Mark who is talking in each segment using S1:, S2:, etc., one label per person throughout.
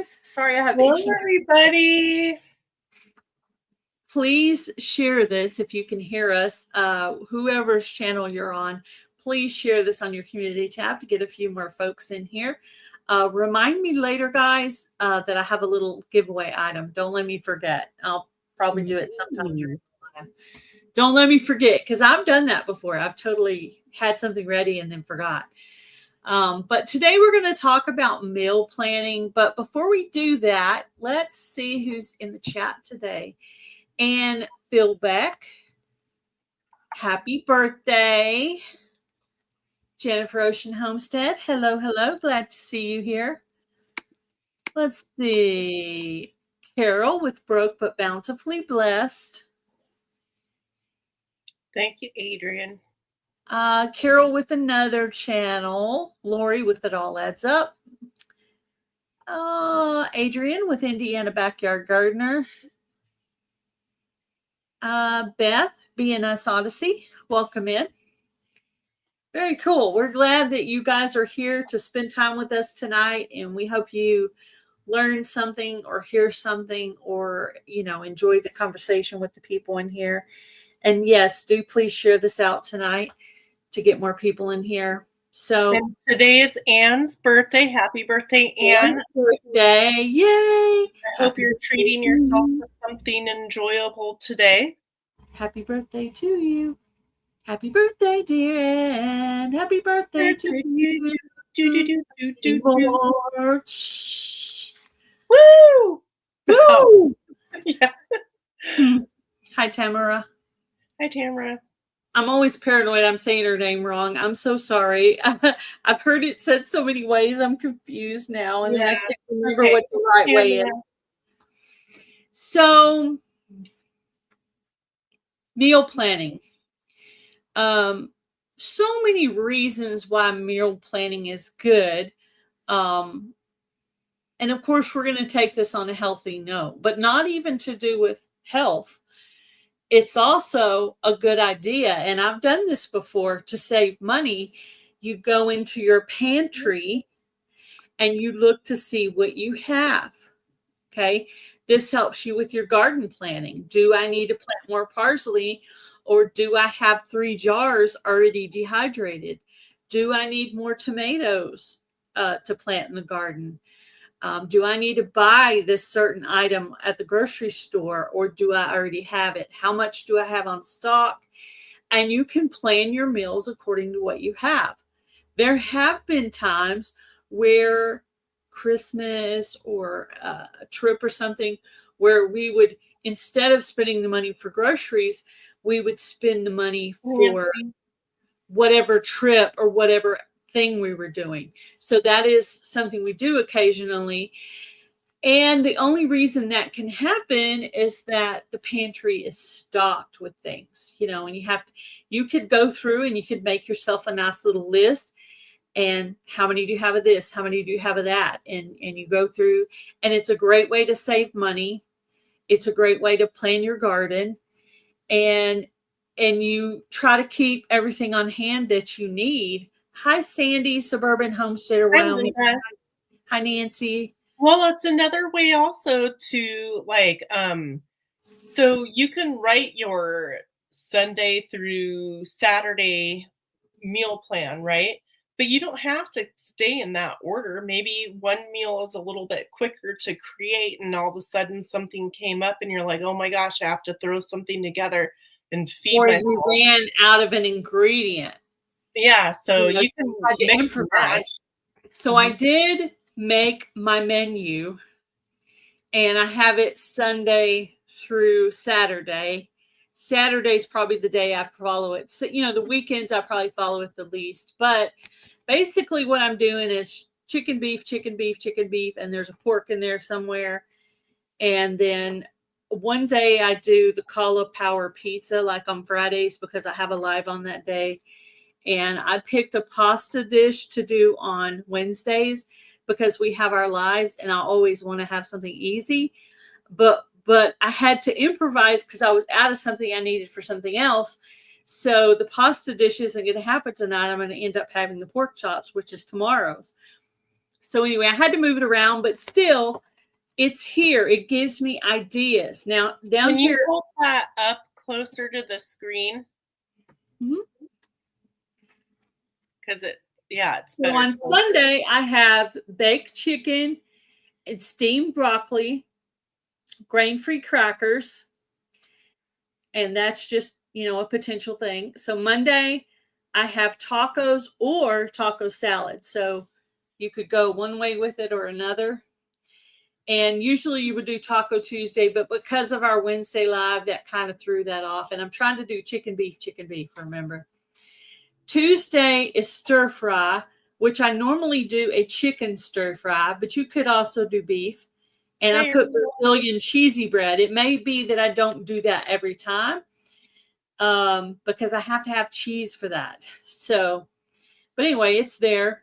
S1: guys. Sorry I have
S2: Hello,
S1: itchy.
S2: everybody.
S1: Please share this if you can hear us. Whoever's channel you're on, please share this on your community tab to get a few more folks in here. Remind me later, guys, that I have a little giveaway item. Don't let me forget. I'll probably do it sometime during the live. Don't let me forget, because I've done that before. I've totally had something ready and then forgot. But today we're going to talk about meal planning. But before we do that, let's see who's in the chat today. And Phil Beck, happy birthday. Jennifer Ocean Homestead, hello, hello. Glad to see you here. Let's see. Carol with Broke But Bountifully Blessed.
S2: Thank you, Adrian.
S1: Carol with another channel. Lori with It All Adds Up. Adrian with Indiana Backyard Gardener. Beth, BNS Odyssey, welcome in. Very cool. We're glad that you guys are here to spend time with us tonight, and we hope you learn something or hear something or, enjoy the conversation with the people in here. And yes, do please share this out tonight to get more people in here. So
S2: and today is Anne's birthday. Happy birthday, Anne.
S1: Anne's birthday. Yay.
S2: I hope you're treating yourself to something enjoyable today.
S1: Happy birthday to you. Happy birthday, dear Anne. Happy birthday to you.
S2: Woo!
S1: Woo!
S2: Yeah.
S1: Hi, Tamara.
S2: Hi, Tamara.
S1: I'm always paranoid I'm saying her name wrong. I'm so sorry. I've heard it said so many ways. I'm confused now, and then I can't remember what the right way is. So, meal planning. So many reasons why meal planning is good. And of course, we're going to take this on a healthy note, but not even to do with health. It's also a good idea, and I've done this before, to save money. You go into your pantry and you look to see what you have. Okay. This helps you with your garden planning. Do I need to plant more parsley, or do I have 3 jars already dehydrated? Do I need more tomatoes to plant in the garden? Do I need to buy this certain item at the grocery store, or do I already have it? How much do I have on stock? And you can plan your meals according to what you have. There have been times where Christmas or a trip or something where we would, instead of spending the money for groceries, we would spend the money for whatever trip or whatever thing we were doing. So that is something we do occasionally. And the only reason that can happen is that the pantry is stocked with things, and you could go through and you could make yourself a nice little list. And how many do you have of this? How many do you have of that? And you go through, and it's a great way to save money. It's a great way to plan your garden, and you try to keep everything on hand that you need. Hi, Sandy, Suburban Homesteader, Wyoming. Hi, Nancy.
S2: Well, it's another way also to so you can write your Sunday through Saturday meal plan, right? But you don't have to stay in that order. Maybe one meal is a little bit quicker to create, and all of a sudden something came up and you're like, oh my gosh, I have to throw something together and feed myself.
S1: Or you ran out of an ingredient.
S2: Yeah, so you can
S1: improvise. So I did make my menu, and I have it Sunday through Saturday. Saturday's probably the day I follow it. So, the weekends I probably follow it the least. But basically what I'm doing is chicken, beef, and there's a pork in there somewhere. And then one day I do the cauliflower pizza, like on Fridays, because I have a live on that day. And I picked a pasta dish to do on Wednesdays because we have our lives, and I always want to have something easy. But I had to improvise because I was out of something I needed for something else. So the pasta dish isn't going to happen tonight. I'm going to end up having the pork chops, which is tomorrow's. So anyway, I had to move it around, but still, It's here. It gives me ideas. Now, down
S2: Can you
S1: here.
S2: hold that up closer to the screen?
S1: Mhm.
S2: Because it's
S1: So
S2: better.
S1: on Sunday, I have baked chicken and steamed broccoli, grain-free crackers, and that's just, a potential thing. So Monday, I have tacos or taco salad. So you could go one way with it or another. And usually you would do Taco Tuesday, but because of our Wednesday live, that kind of threw that off. And I'm trying to do chicken beef, remember. Tuesday is stir fry, which I normally do a chicken stir fry, but you could also do beef. And I put Brazilian cheesy bread. It may be that I don't do that every time because I have to have cheese for that. So, but anyway, it's there.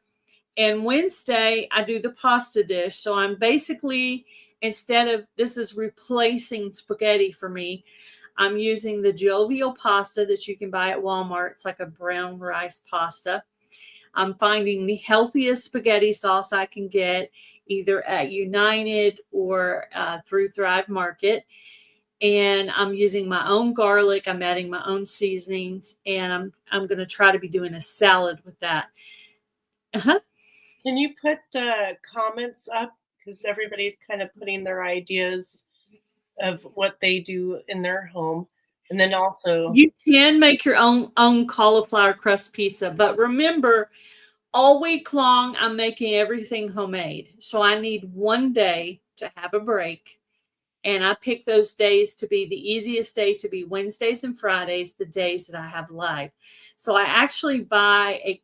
S1: And Wednesday, I do the pasta dish. So I'm basically, this is replacing spaghetti for me. I'm using the Jovial pasta that you can buy at Walmart. It's like a brown rice pasta. I'm finding the healthiest spaghetti sauce I can get, either at United or through Thrive Market. And I'm using my own garlic. I'm adding my own seasonings, and I'm going to try to be doing a salad with that. Uh-huh.
S2: Can you put comments up? Because everybody's kind of putting their ideas of what they do in their home. And then also,
S1: you can make your own cauliflower crust pizza, but remember, all week long, I'm making everything homemade. So I need one day to have a break. And I pick those days to be the easiest day to be Wednesdays and Fridays, the days that I have live. So I actually buy a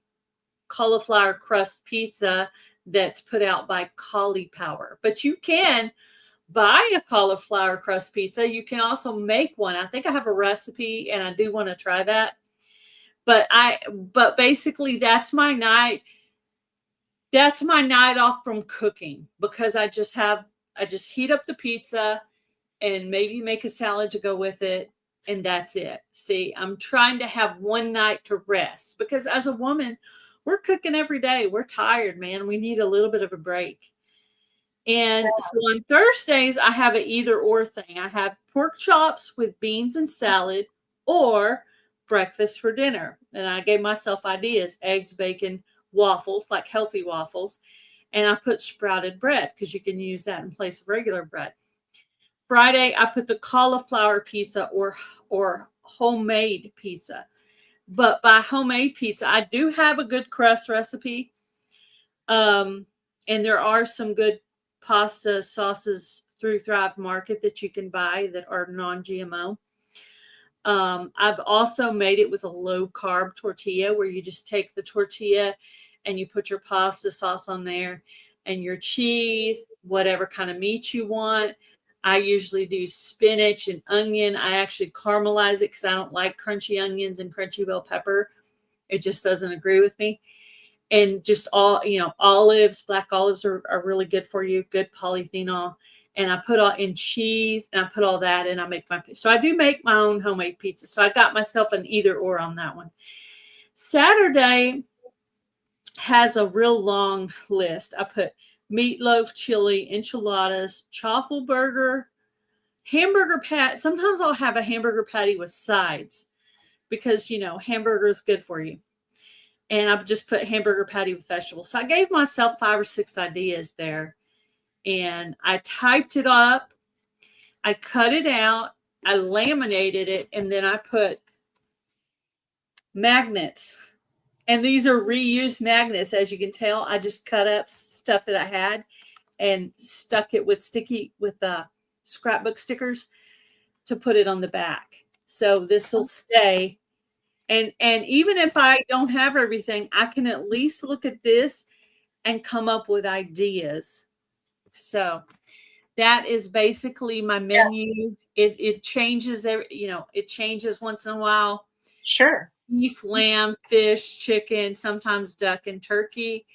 S1: cauliflower crust pizza that's put out by Caulipower. But you can buy a cauliflower crust pizza. You can also make one. I think I have a recipe and I do want to try that. But basically that's my night. That's my night off from cooking because I just heat up the pizza and maybe make a salad to go with it. And that's it. See, I'm trying to have one night to rest because as a woman, we're cooking every day. We're tired, man. We need a little bit of a break. And so on Thursdays, I have an either or thing. I have pork chops with beans and salad or breakfast for dinner. And I gave myself ideas, eggs, bacon, waffles, like healthy waffles. And I put sprouted bread because you can use that in place of regular bread. Friday, I put the cauliflower pizza or homemade pizza. But by homemade pizza, I do have a good crust recipe. And there are some good pasta sauces through Thrive Market that you can buy that are non-GMO. I've also made it with a low carb tortilla where you just take the tortilla and you put your pasta sauce on there and your cheese, whatever kind of meat you want. I usually do spinach and onion. I actually caramelize it because I don't like crunchy onions and crunchy bell pepper. It just doesn't agree with me. And just olives, black olives are really good for you, good polyphenol. And I put all in cheese and I put all that and I make so I do make my own homemade pizza. So I got myself an either or on that one. Saturday has a real long list. I put meatloaf, chili, enchiladas, chaffle burger, hamburger patty. Sometimes I'll have a hamburger patty with sides because, hamburger is good for you. And I've just put hamburger patty with vegetables. So I gave myself 5 or 6 ideas there. And I typed it up. I cut it out. I laminated it. And then I put magnets. And these are reused magnets. As you can tell, I just cut up stuff that I had and stuck it with scrapbook stickers to put it on the back. So this will stay. And even if I don't have everything, I can at least look at this and come up with ideas. So that is basically my menu. It changes it changes once in a while.
S2: Sure.
S1: Beef, lamb, fish, chicken, sometimes duck and turkey.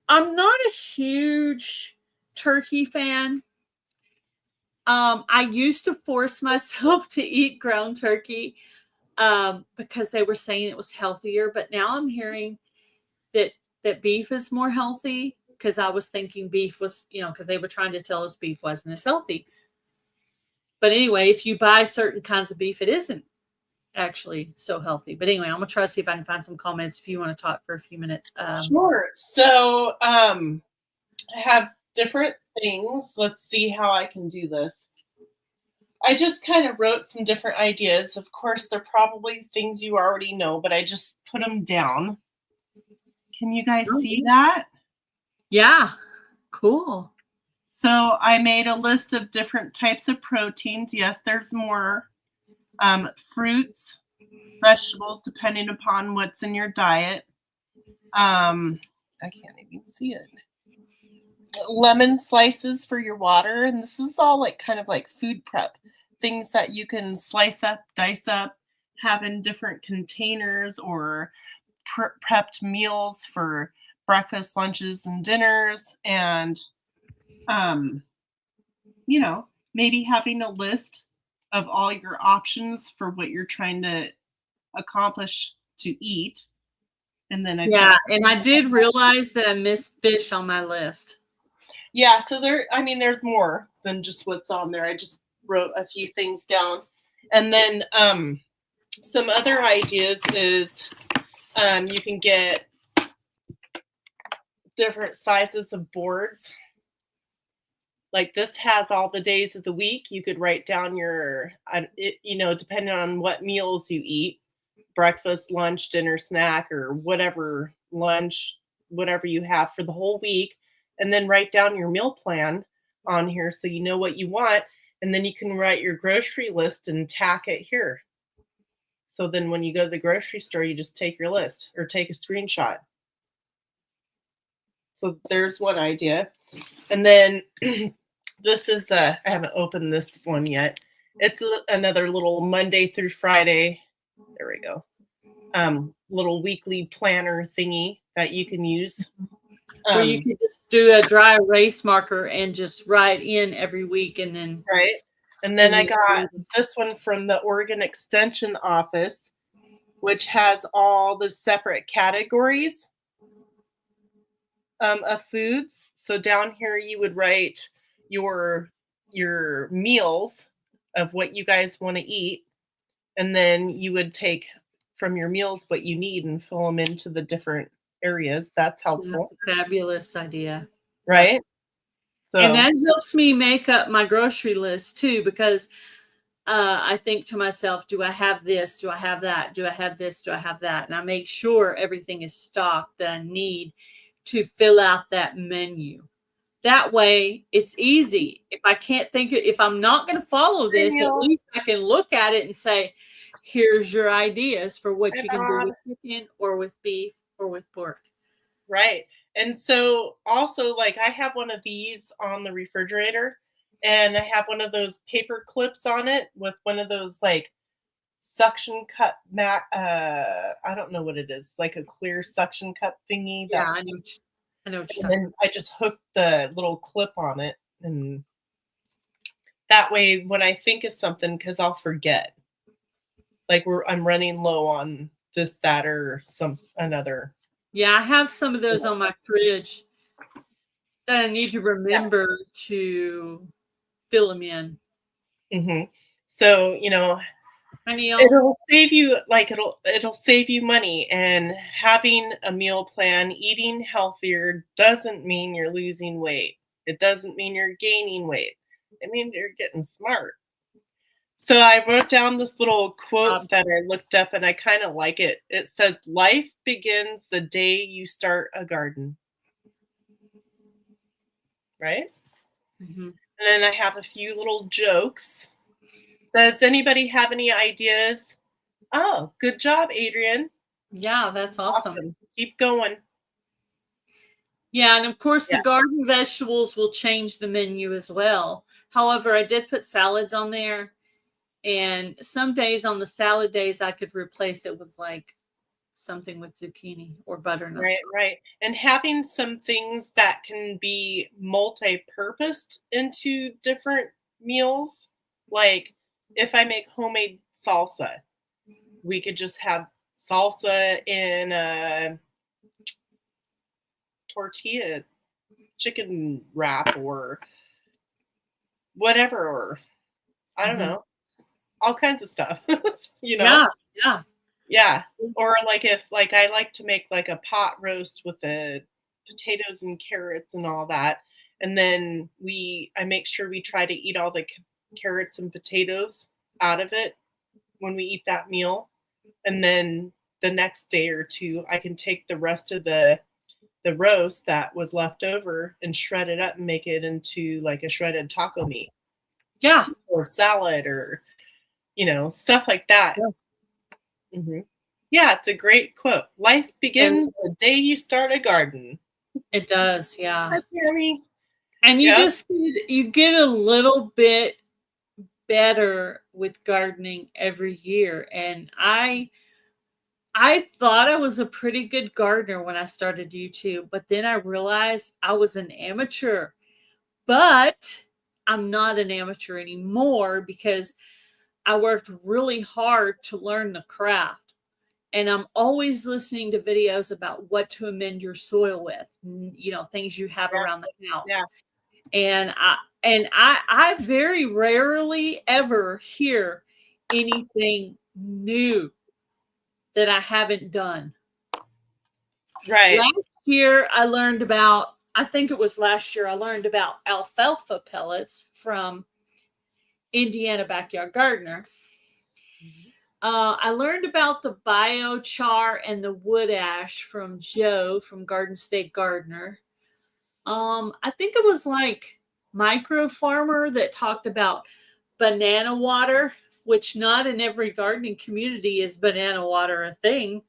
S1: I'm not a huge turkey fan. I used to force myself to eat ground turkey because they were saying it was healthier, but now I'm hearing that beef is more healthy. because I was thinking beef was, because they were trying to tell us beef wasn't as healthy. But anyway, if you buy certain kinds of beef, it isn't actually so healthy. But anyway, I'm gonna try to see if I can find some comments if you want to talk for a few minutes.
S2: Sure. So I have different things. Let's see how I can do this. I just kind of wrote some different ideas. Of course, they're probably things you already know, but I just put them down. Can you guys see that?
S1: Yeah, cool.
S2: So I made a list of different types of proteins. Yes, there's more. Fruits, vegetables, depending upon what's in your diet. I can't even see it. Lemon slices for your water, and this is all like kind of like food prep, things that you can slice up, dice up, have in different containers, or prepped meals for breakfast, lunches, and dinners. And maybe having a list of all your options for what you're trying to accomplish to eat. And then
S1: and I did realize that I missed fish on my list.
S2: Yeah, so there's more than just what's on there. I just wrote a few things down. And then some other ideas is you can get different sizes of boards. Like this has all the days of the week. You could write down your, depending on what meals you eat, breakfast, lunch, dinner, snack, or whatever whatever you have for the whole week. And then write down your meal plan on here so you know what you want. And then you can write your grocery list and tack it here. So then when you go to the grocery store, you just take your list or take a screenshot. So there's one idea. And then this is I haven't opened this one yet. It's another little Monday through Friday. There we go. Little weekly planner thingy that you can use.
S1: Where you can just do a dry erase marker and just write in every week and then.
S2: Right. And then I got this one from the Oregon Extension Office, which has all the separate categories of foods. So down here you would write your meals of what you guys want to eat. And then you would take from your meals what you need and fill them into the different areas. That's helpful.
S1: That's a fabulous idea.
S2: Right? So,
S1: and that helps me make up my grocery list too, because I think to myself, do I have this? Do I have that? Do I have this? Do I have that? And I make sure everything is stocked that I need to fill out that menu. That way it's easy. If I can't think it, if I'm not going to follow this, at least I can look at it and say, here's your ideas for what you can do with chicken or with beef or with pork.
S2: Right. And so also, like, I have one of these on the refrigerator, and I have one of those paper clips on it with one of those like suction cup I don't know what it is, like a clear suction cup thingy.
S1: Yeah, I know.
S2: And then I just hooked the little clip on it, and that way when I think of something, because I'll forget, like I'm running low on this, that, or another.
S1: Yeah, I have some of those on my fridge that I need to remember to fill them in.
S2: Mm-hmm. So, it'll save you, like, it'll save you money. And having a meal plan, eating healthier doesn't mean you're losing weight. It doesn't mean you're gaining weight. It means you're getting smart. So I wrote down this little quote that I looked up, and I kind of like it. It says, "Life begins the day you start a garden." Right? Mm-hmm. And then I have a few little jokes. Does anybody have any ideas? Oh, good job, Adrian.
S1: Yeah, that's awesome.
S2: Keep going.
S1: Yeah, and of course the garden vegetables will change the menu as well. However, I did put salads on there, and some days on the salad days I could replace it with like something with zucchini or butternut.
S2: Right. And having some things that can be multi-purposed into different meals, like if I make homemade salsa, we could just have salsa in a tortilla chicken wrap or whatever, or I don't
S1: Mhm.
S2: know, all kinds of stuff, you know?
S1: Yeah, yeah.
S2: Yeah. Or like if like I like to make like a pot roast with the potatoes and carrots and all that. And then I make sure we try to eat all the carrots and potatoes out of it when we eat that meal. And then the next day or two, I can take the rest of the roast that was left over and shred it up and make it into like a shredded taco meat
S1: Yeah.
S2: or salad or stuff like that.
S1: Yeah.
S2: Mhm. Yeah, it's a great quote. Life
S1: And
S2: begins the day you start a garden.
S1: it does, yeah.
S2: Hi, Tammy.
S1: And
S2: Yep.
S1: you get a little bit better with gardening every year. And I thought I was a pretty good gardener when I started YouTube, but then I realized I was an amateur. But I'm not an amateur anymore because I worked really hard to learn the craft. And I'm always listening to videos about what to amend your soil with, things you have
S2: Yeah,
S1: around the
S2: yeah.
S1: house. And I very rarely ever hear anything new that I haven't done.
S2: Right.
S1: Last year I learned about I think it was last year I learned about alfalfa pellets from Indiana Backyard Gardener.
S2: Mhm.
S1: I learned about the biochar and the wood ash from Joe from Garden State Gardener. I think it was like Micro Farmer that talked about banana water, which not in every gardening community is banana water a thing.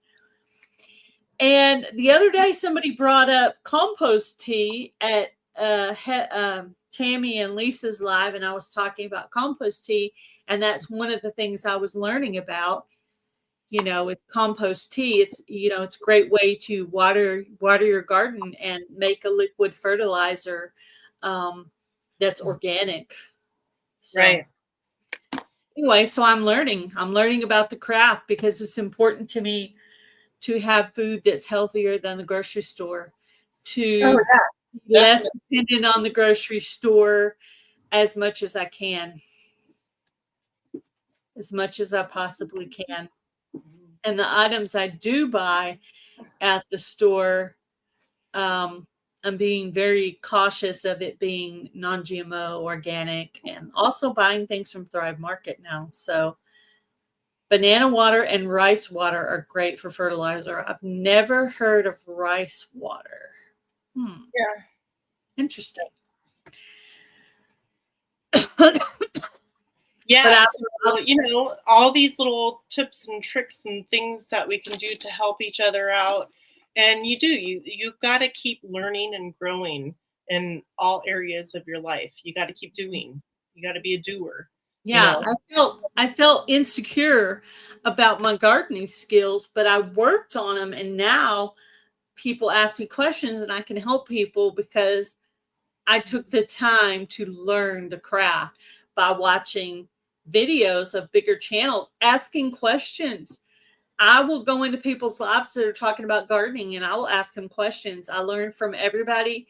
S1: And the other day, somebody brought up compost tea at Tammy and Lisa's live, and I was talking about compost tea, and that's one of the things I was learning about. It's compost tea. It's a great way to water your garden and make a liquid fertilizer that's organic. So
S2: Right.
S1: anyway, so I'm learning. I'm learning about the craft because it's important to me to have food that's healthier than the grocery store,
S2: Oh,
S1: to
S2: yeah,
S1: be less
S2: definitely.
S1: dependent on the grocery store as much as I can, as much as I possibly can. And the items I do buy at the store, I'm being very cautious of it being non-GMO, organic, and also buying things from Thrive Market now. So banana water and rice water are great for fertilizer. I've never heard of rice water.
S2: Yeah.
S1: Interesting. But
S2: Yeah.
S1: I,
S2: So, all these little tips and tricks and things that we can do to help each other out. And you've got to keep learning and growing in all areas of your life. You got to keep doing. You got to be a doer, you
S1: yeah,
S2: know.
S1: I felt insecure about my gardening skills, but I worked on them, and now people ask me questions, and I can help people because I took the time to learn the craft by watching videos of bigger channels, asking questions. I will go into people's lives that are talking about gardening and I will ask them questions. I learn from everybody.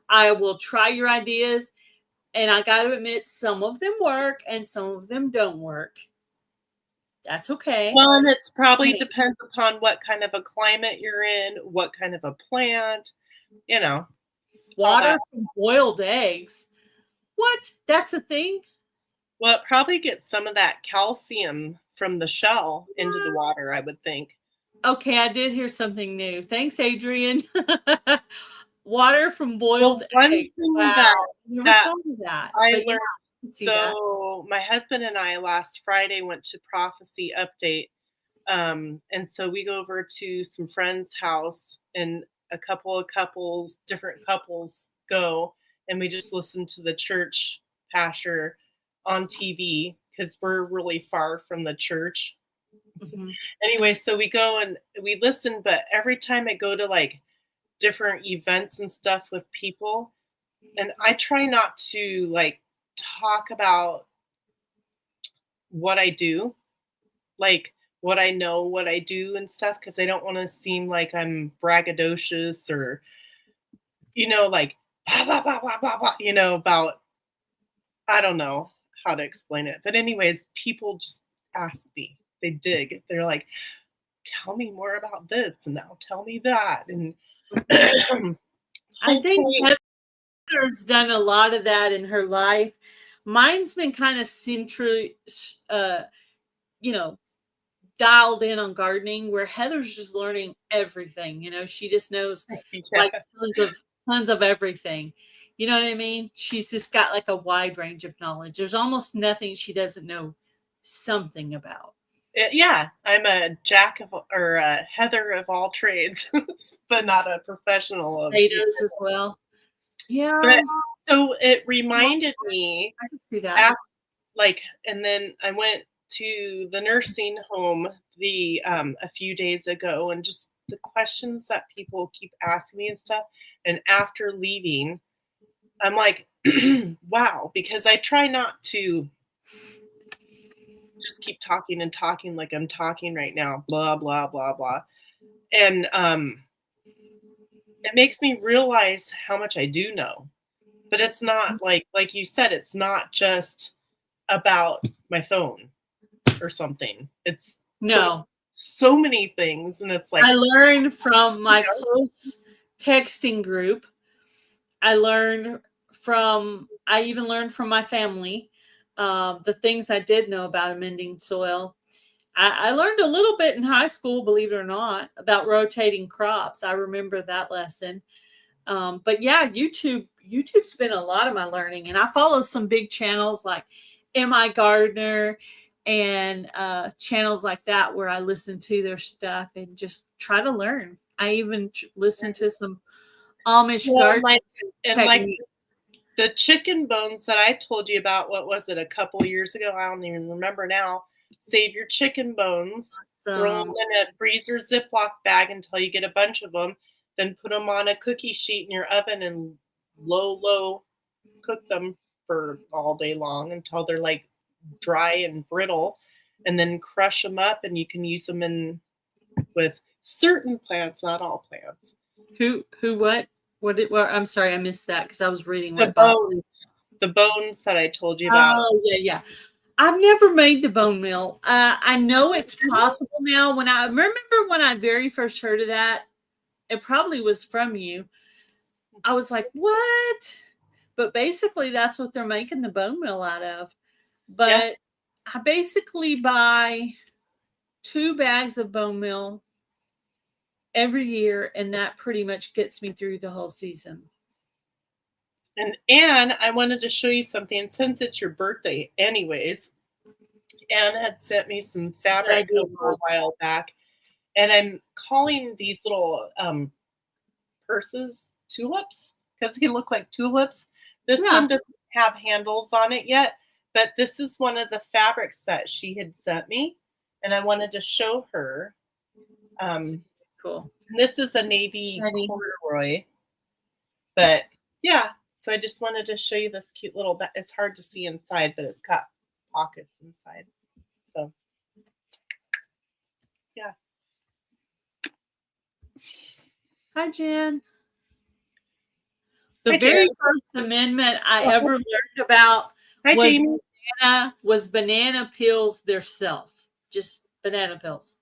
S1: I will try your ideas. And I got to admit, some of them work and some of them don't work. That's okay.
S2: Well, and it's probably
S1: Hey,
S2: depends upon what kind of a climate you're in, what kind of a plant, you know, all that.
S1: water from boiled eggs. What? That's a thing?
S2: Well, it probably gets some of that calcium from the shell into the
S1: What?
S2: water, I would think.
S1: Okay, I did hear something new. Thanks, Adrian. Water from boiled
S2: Well, one
S1: eggs.
S2: thing
S1: Wow.
S2: that
S1: Never
S2: that
S1: thought of that.
S2: I
S1: But yeah,
S2: learned,
S1: I can see that.
S2: so my husband and I last Friday went to Prophecy Update. And so we go over to some friend's house and a couple of different couples go, and we just listen to the church pastor on TV because we're really far from the church.
S1: Mhm.
S2: Anyway, so we go and we listen, but every time I go to like different events and stuff with people, and I try not to like talk about what I do, like what I know, what I do and stuff, because I don't want to seem like I'm braggadocious or, like blah, blah, blah, blah, blah, blah, about, I don't know how to explain it. But anyways, people just ask me. They dig. They're like, tell me more about this and now tell me that. And
S1: I think
S2: hopefully,
S1: Heather's done a lot of that in her life. Mine's been kind of centrally, you know, dialed in on gardening, where Heather's just learning everything. She just knows
S2: yeah.
S1: like tons of everything. You know what I mean? She's just got like a wide range of knowledge. There's almost nothing she doesn't know something about.
S2: Yeah, I'm a jack of or a Heather of all trades, but not a professional of
S1: Potatoes as well. Yeah,
S2: but so it reminded me
S1: I can see that.
S2: af and then I went to the nursing home a few days ago, and just the questions that people keep asking me and stuff, and after leaving, I'm like, "Wow," because I try not to just keep talking and talking like I'm talking right now, blah, blah, blah, blah, and, it makes me realize how much I do know, but it's not like you said, it's not just about my phone or something. It's so
S1: No,
S2: so many things, and it's like,
S1: I learned from
S2: you
S1: my
S2: know
S1: close texting group. I even learned from my family the things I did know about amending soil. I learned a little bit in high school, believe it or not, about rotating crops. I remember that lesson. But yeah, YouTube's been a lot of my learning, and I follow some big channels like Mi Gardener and channels like that where I listen to their stuff and just try to learn. I even listen to some Amish
S2: well,
S1: gardening
S2: and
S1: techniques.
S2: the chicken bones that I told you about, what was it, a couple years ago? I don't even remember now. Save your chicken bones, throw them
S1: So
S2: in a freezer Ziploc bag until you get a bunch of them, then put them on a cookie sheet in your oven and low cook them for all day long until they're like dry and brittle, and then crush them up, and you can use them in with certain plants, not all plants.
S1: what I'm sorry, I missed that because I was reading
S2: The
S1: what Bob.
S2: bones, the bones that I told you about.
S1: Oh yeah. I've never made the bone meal. I know it's possible now. When I remember when I very first heard of that, it probably was from you. I was like, "What?" But basically, that's what they're making the bone meal out of.
S2: Yeah,
S1: But I basically buy 2 bags of bone meal every year, and that pretty much gets me through the whole season.
S2: and I wanted to show you something since it's your birthday anyways. Anne had sent me some
S1: What I
S2: fabric a
S1: do
S2: little while back, and I'm calling these little, purses tulips because they look like tulips. This
S1: Yeah,
S2: one doesn't have handles on it yet, but this is one of the fabrics that she had sent me, and I wanted to show her. Um,
S1: cool.
S2: this is a navy
S1: Honey.
S2: corduroy, but yeah, so I just wanted to show you this cute little it's hard to see inside, but it's got pockets inside. So, yeah.
S1: Hi, Jen. The
S2: Hi, Jan.
S1: very first amendment I ever learned about
S2: Hi,
S1: was
S2: Jamie.
S1: banana peels themselves, just banana peels.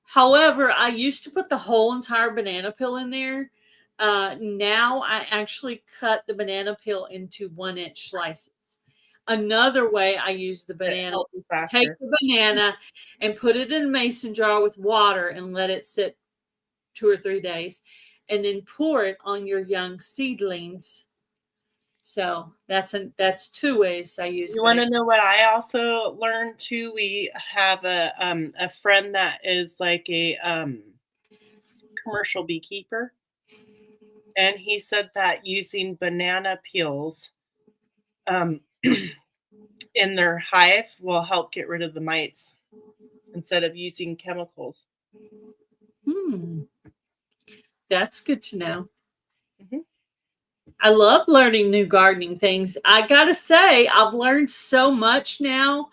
S1: However, I used to put the whole entire banana peel in there. Now I actually cut the banana peel into 1-inch slices. Another way I use the
S2: It
S1: banana
S2: helps
S1: is take
S2: faster.
S1: the banana and put it in a mason jar with water and let it sit 2 or 3 days, and then pour it on your young seedlings. So that's 2 ways I use
S2: You
S1: banana.
S2: wanna know what I also learned too? We have a friend that is like a, commercial beekeeper, and he said that using banana peels, um, in their hive will help get rid of the mites instead of using chemicals.
S1: Hmm, that's good to know.
S2: Mhm.
S1: I love learning new gardening things. I gotta say, I've learned so much now.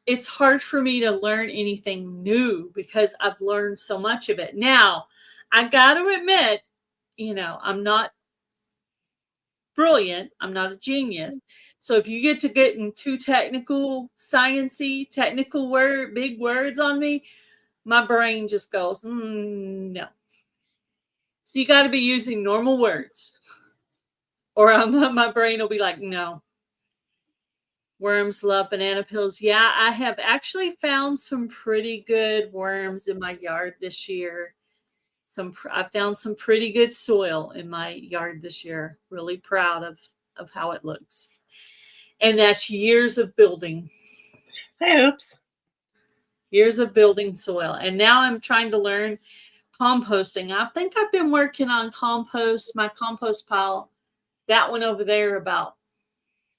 S1: It's hard for me to learn anything new because I've learned so much of it. Now, I got to admit, I'm not brilliant. I'm not a genius. So if you get to getting too technical, sciencey, technical big words on me, my brain just goes, no. So you got to be using normal words, or my brain will be like, no. Worms love banana peels. Yeah, I have actually found some pretty good worms in my yard this year. I found some pretty good soil in my yard this year. Really proud of how it looks. And that's years of building.
S2: Oops.
S1: Years of building soil. And now I'm trying to learn composting. I think I've been working on my compost pile, that one over there, about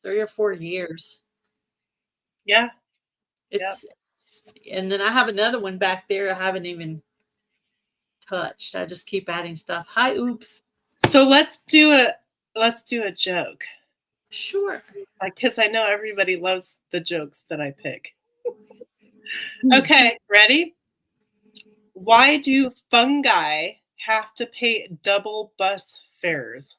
S1: 3 or 4 years.
S2: Yeah.
S1: And then I have another one back there I haven't even touched. I just keep adding stuff. Hi, oops.
S2: So let's do a joke.
S1: Sure.
S2: Because I know everybody loves the jokes that I pick. Okay, ready? Why do fungi have to pay double bus fares?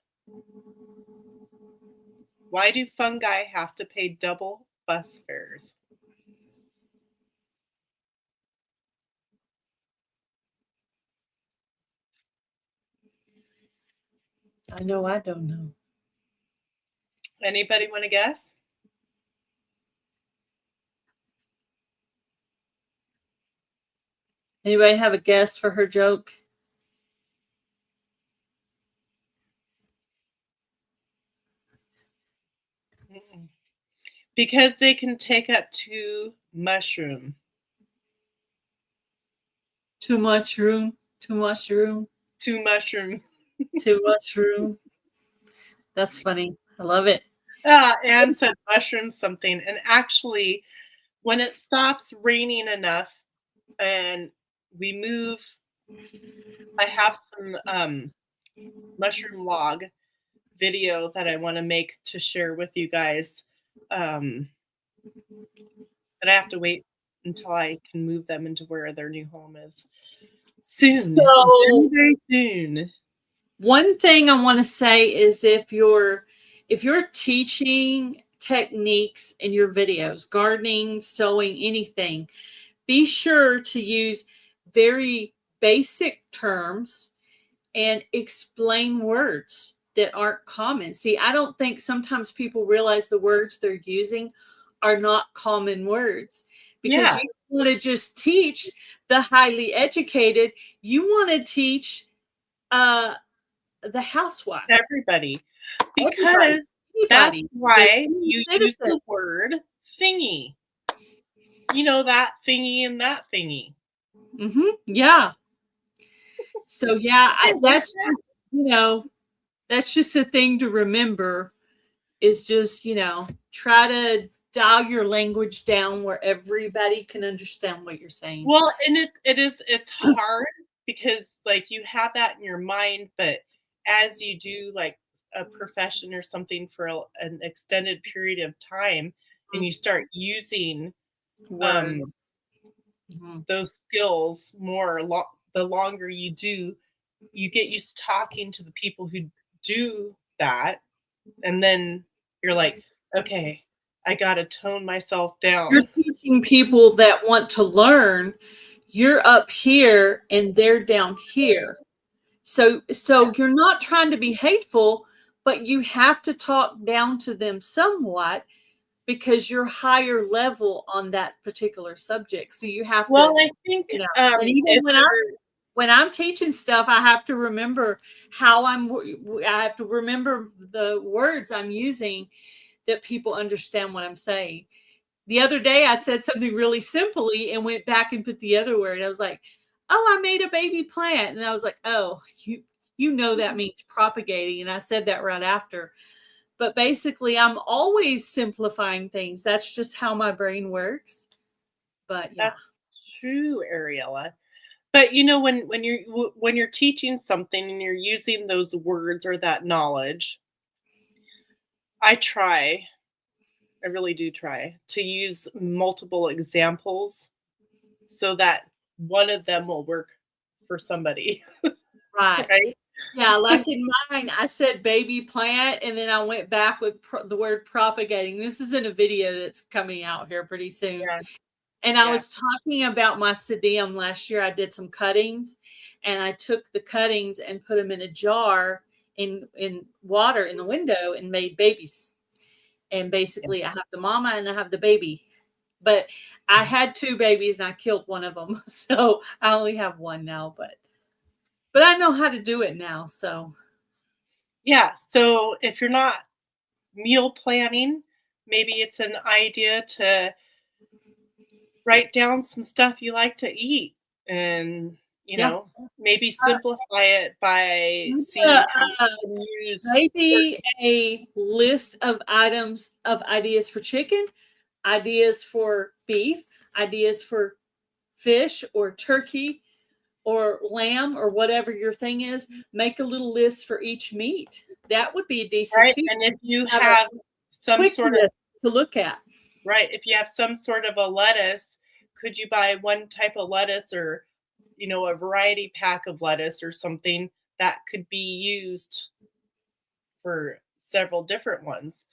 S2: Why do fungi have to pay double bus fares?
S1: I know I don't know.
S2: Anybody want to guess?
S1: Anybody have a guess for her joke?
S2: Because they can take up too much room.
S1: Too much room. Too much room.
S2: Too much room.
S1: Too much room. That's funny. I love it.
S2: Anne said mushroom something. And actually, when it stops raining enough and we move, I have some mushroom log video that I want to make to share with you guys. But I have to wait until I can move them into where their new home is. Soon.
S1: So,
S2: very soon.
S1: One thing I want to say is if you're teaching techniques in your videos, gardening, sewing, anything, be sure to use very basic terms and explain words that aren't common. See, I don't think sometimes people realize the words they're using are not common words, because you want to just teach the highly educated. You want to teach the housewife.
S2: Everybody. Because that's why you use the word thingy. You know, that thingy and that thingy.
S1: Yeah. So yeah, that's just a thing to remember, is just, try to dial your language down where everybody can understand what you're saying.
S2: Well, and it's hard because like you have that in your mind, but as you do like a profession or something for an extended period of time, and you start using those skills more, the longer you do, you get used to talking to the people who do that, and then you're like, okay, I gotta tone myself down.
S1: You're teaching people that want to learn. You're up here and they're down here. So you're not trying to be hateful, but you have to talk down to them somewhat because you're higher level on that particular subject. So you have
S2: to. I think
S1: and even when I'm teaching stuff, I have to remember I have to remember the words I'm using that people understand what I'm saying. The other day I said something really simply and went back and put the other word. I was like, oh, I made a baby plant. And I was like, oh, you know that means propagating. And I said that right after. But basically, I'm always simplifying things. That's just how my brain works. But yeah.
S2: That's true, Ariella. But when you're teaching something and you're using those words or that knowledge, I really do try to use multiple examples so that one of them will work for somebody.
S1: Right.
S2: Right?
S1: Yeah, like in mine, I said baby plant, and then I went back with the word propagating. This is in a video that's coming out here pretty soon.
S2: Yeah,
S1: And I
S2: yeah.
S1: was talking about my sedum last year. I did some cuttings, and I took the cuttings and put them in a jar in water in the window and made babies. And basically, I have the mama and I have the baby. But I had two babies and I killed one of them, so I only have one now. But I know how to do it now, so.
S2: Yeah. So if you're not meal planning, maybe it's an idea to write down some stuff you like to eat and,
S1: Yeah.
S2: maybe simplify it by seeing
S1: Yeah,
S2: how you can use
S1: maybe
S2: certain.
S1: a list of items of ideas for chicken, ideas for beef, ideas for fish or turkey or lamb or whatever your thing is. Make a little list for each meat. That would be decent
S2: Right,
S1: too.
S2: and if you
S1: Have a
S2: have some
S1: quick
S2: sort of
S1: list to look at.
S2: right, if you have some sort of a lettuce, could you buy one type of lettuce or, a variety pack of lettuce or something that could be used for several different ones?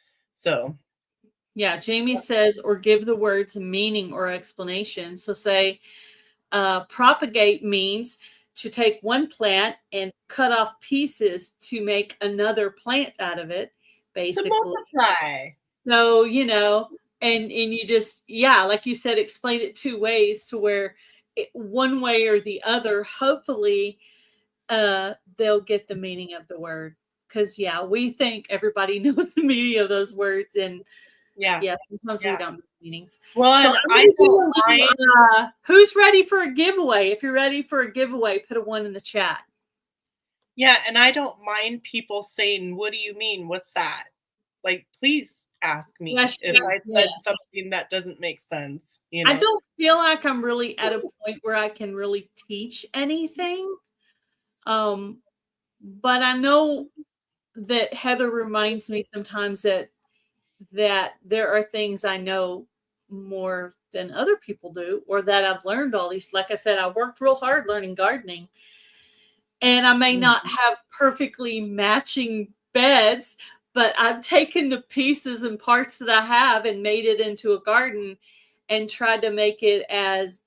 S2: So,
S1: Yeah, Jamie says, or give the words a meaning or explanation. So say, propagate means to take one plant and cut off pieces to make another plant out of it,
S2: to
S1: basically.
S2: multiply.
S1: So, and you just, yeah, like you said, explain it two ways to where one way or the other, hopefully, they'll get the meaning of the word. Because, yeah, we think everybody knows the meaning of those words. And
S2: Yeah,
S1: yeah, sometimes we
S2: yeah.
S1: don't know the meanings.
S2: Well,
S1: So
S2: and
S1: I'm
S2: I
S1: going to do
S2: don't
S1: a
S2: mind.
S1: little, who's ready for a giveaway? If you're ready for a giveaway, put a one in the chat.
S2: Yeah, and I don't mind people saying, "What do you mean? What's that?" Like, please ask me if
S1: Questions,
S2: I
S1: yes.
S2: said something that doesn't make sense, you
S1: I
S2: know?
S1: don't feel like I'm really at a point where I can really teach anything. Um, but I know that Heather reminds me sometimes that there are things I know more than other people do, or that I've learned all these. Like I said, I worked real hard learning gardening, and I may not
S2: Mhm.
S1: have perfectly matching beds, but I've taken the pieces and parts that I have and made it into a garden and tried to make it as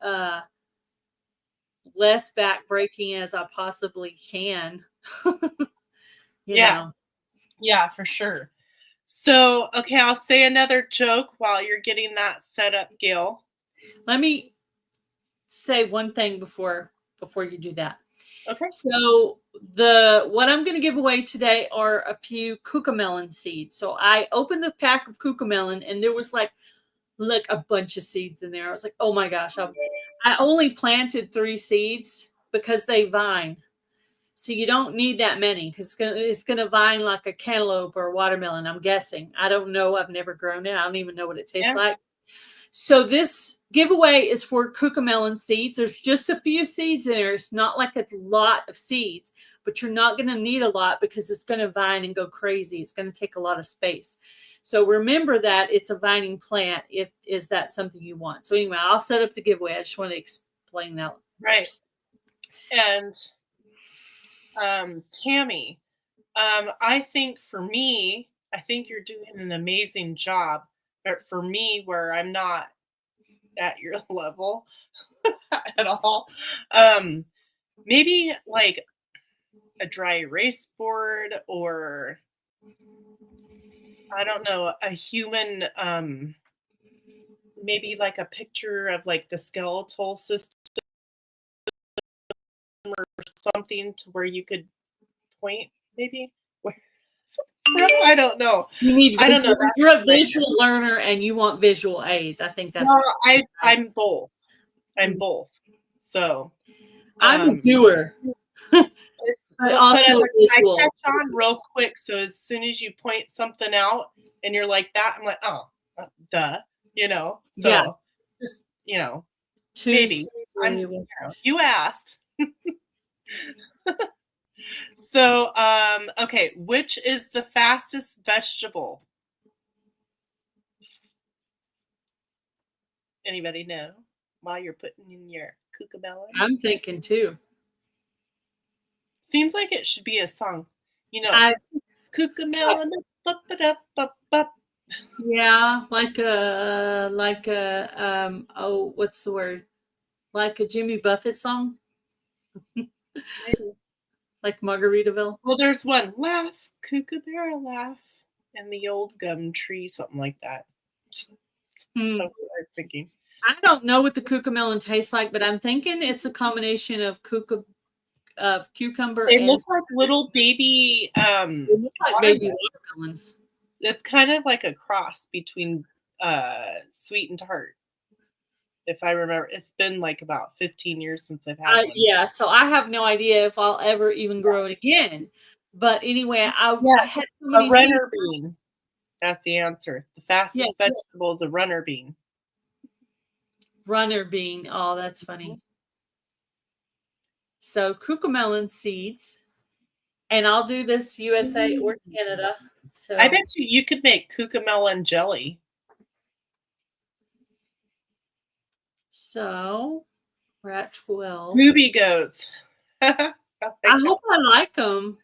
S1: less backbreaking as I possibly can. you
S2: Yeah,
S1: know.
S2: yeah, for sure. So, okay, I'll say another joke while you're getting that set up, Gail.
S1: Let me say one thing before you do that.
S2: Okay.
S1: So the what I'm going to give away today are a few cucamelon seeds. So I opened the pack of cucamelon and there was like a bunch of seeds in there. I was like, oh my gosh, I only planted 3 seeds because they vine. So you don't need that many because it's gonna vine like a cantaloupe or a watermelon. I'm guessing. I don't know. I've never grown it. I don't even know what it tastes
S2: Yeah.
S1: like. So this giveaway is for cucamelon seeds. There's just a few seeds in there. It's not like a lot of seeds, but you're not going to need a lot because it's going to vine and go crazy. It's going to take a lot of space. So remember that it's a vining plant if is that something you want. So anyway, I'll set up the giveaway. I just want to explain that
S2: Right.
S1: first.
S2: And Tammy, I think for me, I think you're doing an amazing job. But for me, where I'm not at your level at all, um, maybe like a dry erase board or I don't know, a human, maybe like a picture of like the skeletal system or something to where you could point maybe. Where- I don't know.
S1: You need
S2: I don't know.
S1: visual,
S2: That's
S1: you're a
S2: my
S1: visual learner and you want visual aids. I think that's
S2: well,
S1: right.
S2: I'm both. I'm both. So,
S1: I'm a
S2: um,
S1: doer, but
S2: but
S1: also
S2: I
S1: visual.
S2: catch on real quick. So as soon as you point something out and you're like that, I'm like, oh, duh, you know.
S1: Yeah.
S2: So just
S1: Two,
S2: maybe I'm.
S1: three,
S2: You asked. So okay, which is the fastest vegetable? Anybody know? While you're putting in your cucamelon,
S1: I'm thinking too.
S2: Seems like it should be a song. You know,
S1: I
S2: Cucamelon, up.
S1: yeah, oh, what's the word? Like a Jimmy Buffett song,
S2: Maybe.
S1: like Margaritaville.
S2: Well, there's one. Laugh, Kookaburra, laugh. And the old gum tree, something like that.
S1: Hmm.
S2: That's what I was thinking.
S1: I don't know what the cucamelon tastes like, but I'm thinking it's a combination of cucumber
S2: They
S1: and
S2: look like little baby
S1: they look like baby watermelons.
S2: It's kind of like a cross between sweet and tart. If I remember, it's been like about 15 years since I've had one.
S1: Yeah, so I have no idea if I'll ever even grow it again. But anyway, I
S2: Yes,
S1: had so
S2: a
S1: many
S2: runner
S1: seeds.
S2: bean. That's the answer. The fastest
S1: Yeah.
S2: vegetable is a runner bean.
S1: Runner bean. Oh, that's funny. So cucamelon seeds, and I'll do this USA or Canada. So
S2: I bet you could make cucamelon jelly.
S1: So we're at 12.
S2: Booby goats.
S1: I hope I like them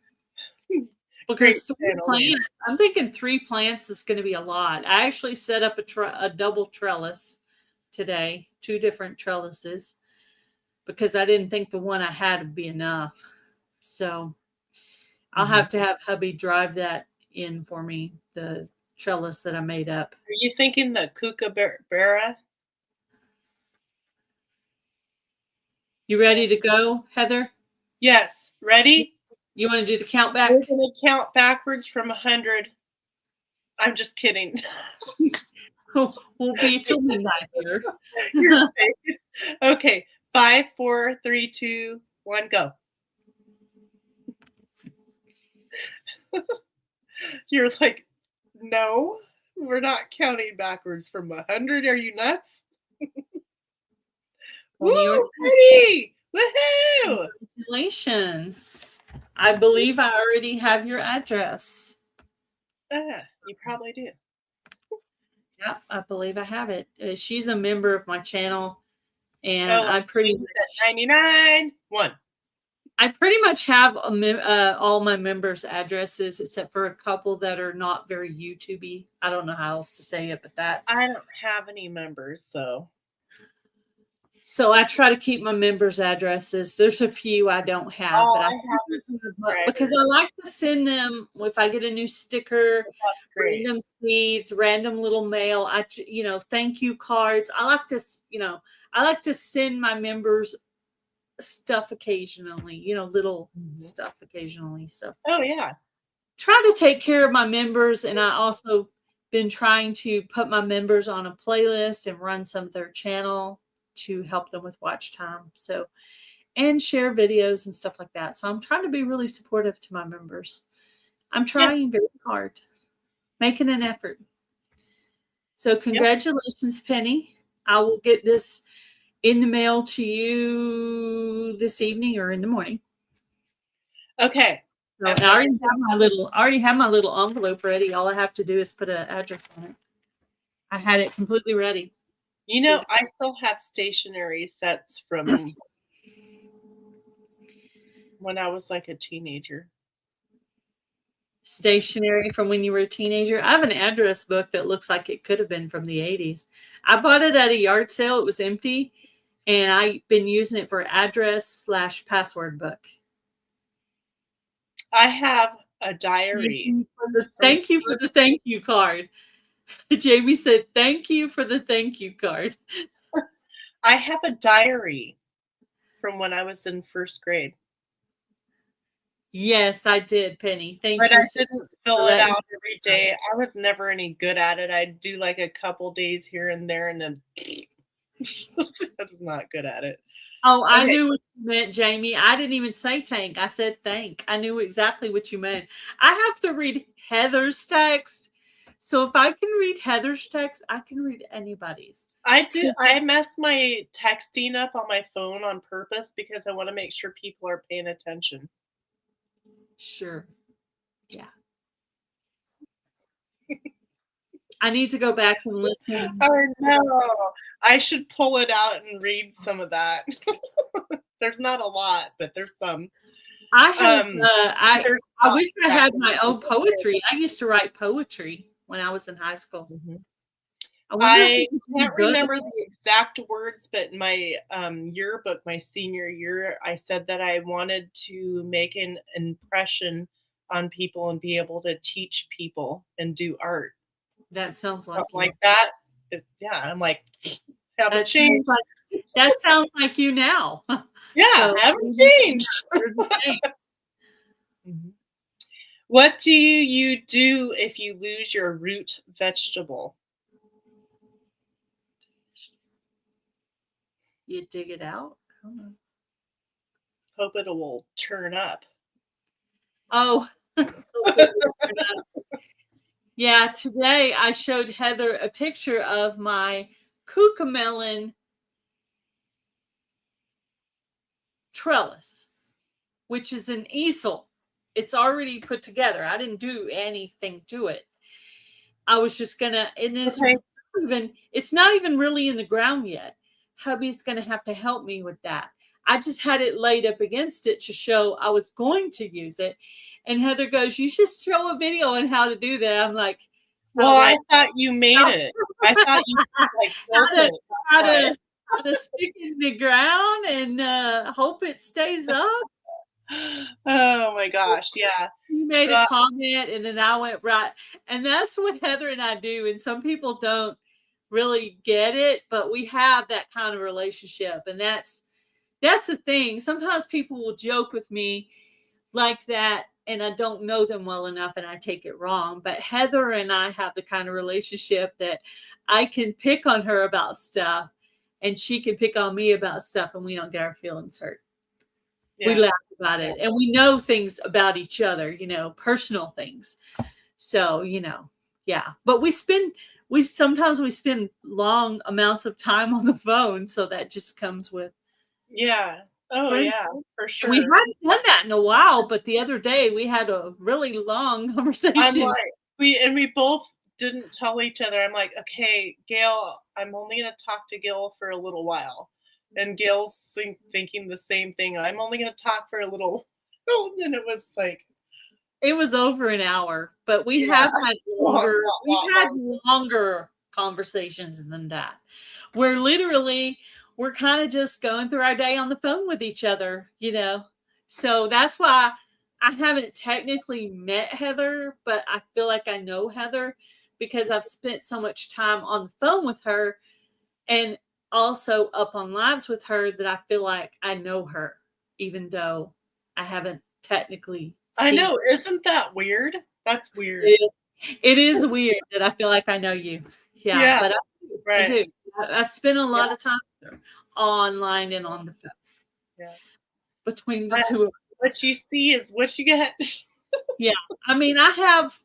S1: because
S2: Great channel name.
S1: plants. I'm thinking 3 plants is going to be a lot. I actually set up a double trellis today, 2 different trellises, because I didn't think the one I had would be enough. So I'll have to have hubby drive that in for me, the trellis that I made up.
S2: Are you thinking the kookaburra?
S1: You ready to go, Heather?
S2: Yes. Ready?
S1: You want to do the count back?
S2: We're going to count backwards from 100. I'm just kidding.
S1: We'll be till midnight here.
S2: You're safe. Okay. 5, 4, 3, 2, 1, go. You're like, no, we're not counting backwards from 100. Are you nuts? Woo, Betty! Woohoo!
S1: Congratulations. I believe I already have your address.
S2: You probably do.
S1: Yeah, I believe I have it. She's a member of my channel, and I
S2: pretty much 99 1.
S1: I pretty much have all my members' addresses except for a couple that are not very YouTubey. I don't know how else to say it, but that
S2: I don't have any members,
S1: so I try to keep my members' addresses. There's a few I don't have,
S2: all
S1: but
S2: I have is
S1: because I like to send them if I get a new sticker,
S2: great.
S1: random seeds, random little mail. Thank you cards. I like to send my members stuff occasionally, little stuff occasionally. So
S2: yeah,
S1: try to take care of my members, and I also been trying to put my members on a playlist and run some of their channel to help them with watch time. So, and share videos and stuff like that. So I'm trying to be really supportive to my members. I'm trying very hard, making an effort. So congratulations, Penny. I will get this in the mail to you this evening or in the morning.
S2: Okay.
S1: So I already have my little envelope ready. All I have to do is put an address on it. I had it completely ready.
S2: I still have stationery sets from when I was like a teenager.
S1: Stationery from when you were a teenager. I have an address book that looks like it could have been from the 80s. I bought it at a yard sale. It was empty, and I've been using it for address/password book.
S2: I have a diary.
S1: Thank you for the thank you card. Jamie said, thank you for the thank you card.
S2: I have a diary from when I was in first grade.
S1: Yes, I did, Penny. Thank you.
S2: But I didn't fill it out every day. I was never any good at it. I'd do like a couple days here and there, and then I was not good at it.
S1: Oh, I knew what you meant, Jamie. I didn't even say tank. I said thank. I knew exactly what you meant. I have to read Heather's text. So if I can read Heather's text, I can read anybody's.
S2: I do. I mess my texting up on my phone on purpose because I want to make sure people are paying attention.
S1: Sure. Yeah. I need to go back and listen.
S2: I know. I should pull it out and read some of that. There's not a lot, but there's some.
S1: I have,
S2: There's
S1: I wish I had
S2: that
S1: my own poetry. I used to write poetry when I was in high school.
S2: Mhm.
S1: I wonder if
S2: I
S1: it was any
S2: can't
S1: good.
S2: remember the exact words, but in my yearbook, my senior year, I said that I wanted to make an impression on people and be able to teach people and do art.
S1: That sounds like
S2: Something
S1: you.
S2: like that. Yeah, I'm like, haven't
S1: That sounds
S2: changed.
S1: like that sounds like you now.
S2: Yeah,
S1: So
S2: haven't
S1: we're
S2: changed.
S1: the same.
S2: Mhm. What do you do if you lose your root vegetable?
S1: You dig it out? I don't know.
S2: Hope it will turn up.
S1: Oh, yeah. Today I showed Heather a picture of my cucamelon trellis, which is an easel. It's already put together. I didn't do anything to it. I was just gonna, and
S2: Okay.
S1: it's not even really in the ground yet. Hubby's gonna have to help me with that. I just had it laid up against it to show I was going to use it. And Heather goes, "You should show a video on how to do that." I'm like,
S2: Well,
S1: how
S2: I
S1: to
S2: thought you made it. I thought you, like,
S1: how
S2: built
S1: to
S2: it.
S1: how
S2: That's
S1: to how to stick in the ground and hope it stays up.
S2: why. Oh my gosh, yeah.
S1: You made a
S2: Uh,
S1: comment and then I went right. And that's what Heather and I do. And some people don't really get it, but we have that kind of relationship. And that's the thing. Sometimes people will joke with me like that and I don't know them well enough and I take it wrong. But Heather and I have the kind of relationship that I can pick on her about stuff and she can pick on me about stuff and we don't get our feelings hurt. We
S2: yeah.
S1: laugh about it and we know things about each other, personal things. So, yeah. But sometimes we spend long amounts of time on the phone. So that just comes with
S2: Yeah. Oh,
S1: friends.
S2: yeah, for
S1: And we
S2: sure.
S1: hadn't done that in a while, but the other day we had a really long
S2: I'm
S1: conversation.
S2: like we both didn't tell each other. I'm like, "Okay, Gail, I'm only gonna talk to Gail for a little while." And Gail's thinking the same thing. I'm only gonna talk for a little and it was like,
S1: It was over an hour, but we
S2: yeah,
S1: have had
S2: long,
S1: longer,
S2: long,
S1: we've
S2: long,
S1: had
S2: long.
S1: longer conversations than that. Where literally we're kind of just going through our day on the phone with each other. So that's why I haven't technically met Heather, but I feel like I know Heather because I've spent so much time on the phone with her and also up on lives with her that I feel like I know her, even though I haven't technically
S2: I
S1: seen
S2: know, isn't that weird? That's weird.
S1: it. It is weird that I feel like I know you. Yeah,
S2: Yeah,
S1: but I
S2: right.
S1: do. I've spent a
S2: Yeah,
S1: lot of time online and on the phone
S2: yeah.
S1: between the
S2: But
S1: two of
S2: what
S1: us.
S2: you see is what you get.
S1: Yeah. I mean, I have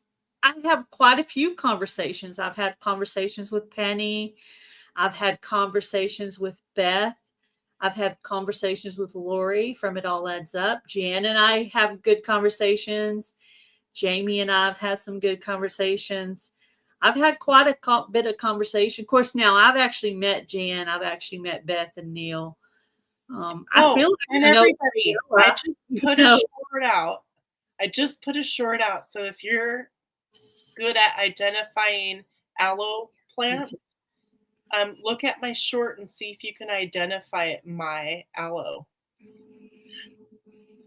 S1: quite a few conversations. I've had conversations with Penny. I've had conversations with Beth. I've had conversations with Lori from It All Adds Up. Jan and I have good conversations. Jamie and I have had some good conversations. I've had quite a bit of conversation. Of course, now I've actually met Jan. I've actually met Beth and Neil. I
S2: Oh,
S1: feel
S2: and
S1: like I know
S2: everybody, I
S1: Sarah,
S2: just
S1: you
S2: put a
S1: know.
S2: short out. I just put a short out. So if you're good at identifying aloe plants, look at my short and see if you can identify my aloe.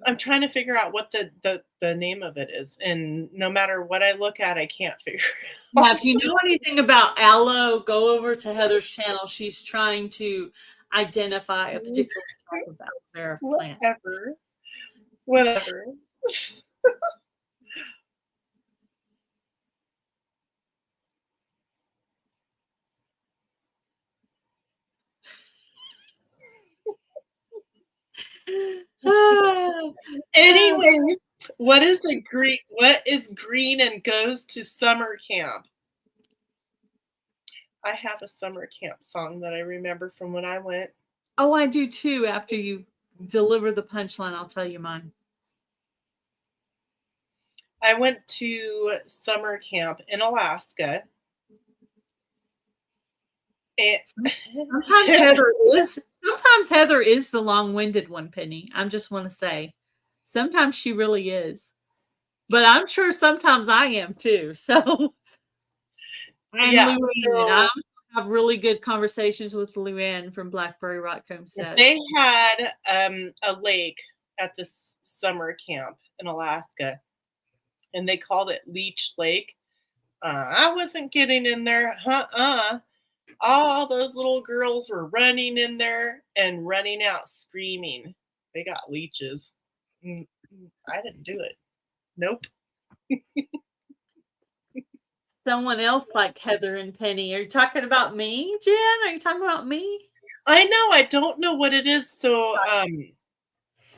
S2: I'm trying to figure out what the name of it is, and no matter what I look at, I can't figure it
S1: Yeah,
S2: out.
S1: if you know anything about aloe, go over to Heather's channel. She's trying to identify a particular type of aloe vera plant.
S2: Whatever. Whatever. Anyways, what is green and goes to summer camp? I have a summer camp song that I remember from when I went.
S1: Oh, I do too. After you deliver the punchline, I'll tell you mine.
S2: I went to summer camp in Alaska. And
S1: Sometimes Heather is the long-winded one, Penny. I just want to say. Sometimes she really is. But I'm sure sometimes I am too. So, and
S2: Yeah.
S1: Luann, I
S2: So
S1: also have really good conversations with Luann from Blackberry Rock Homestead.
S2: they had a lake at this summer camp in Alaska, and they called it Leech Lake. I wasn't getting in there. All those little girls were running in there and running out screaming. They got leeches. I didn't do it. Nope.
S1: Someone else like Heather and Penny. Are you talking about me, Jen? Are you talking about me?
S2: I know. I don't know what it is. So,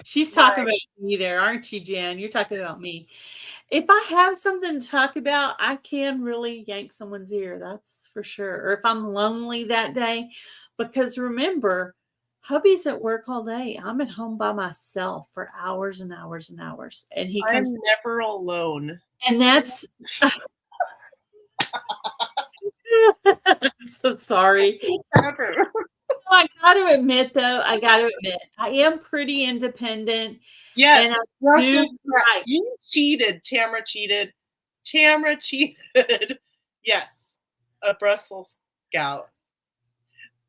S1: She's talking about me there, aren't you, Jen? You're talking about me. If I have something to talk about, I can really yank someone's ear. That's for sure. Or if I'm lonely that day, because remember, hubby's at work all day. I'm at home by myself for hours and hours and hours. And he
S2: I'm
S1: comes,
S2: never alone.
S1: and that's I'm so sorry.
S2: Never.
S1: I got to admit, though, I am pretty independent.
S2: Yes,
S1: And I
S2: Brussels
S1: do
S2: sprout.
S1: right.
S2: You cheated. Tamara cheated. Tamara cheated. Yes, a Brussels scout.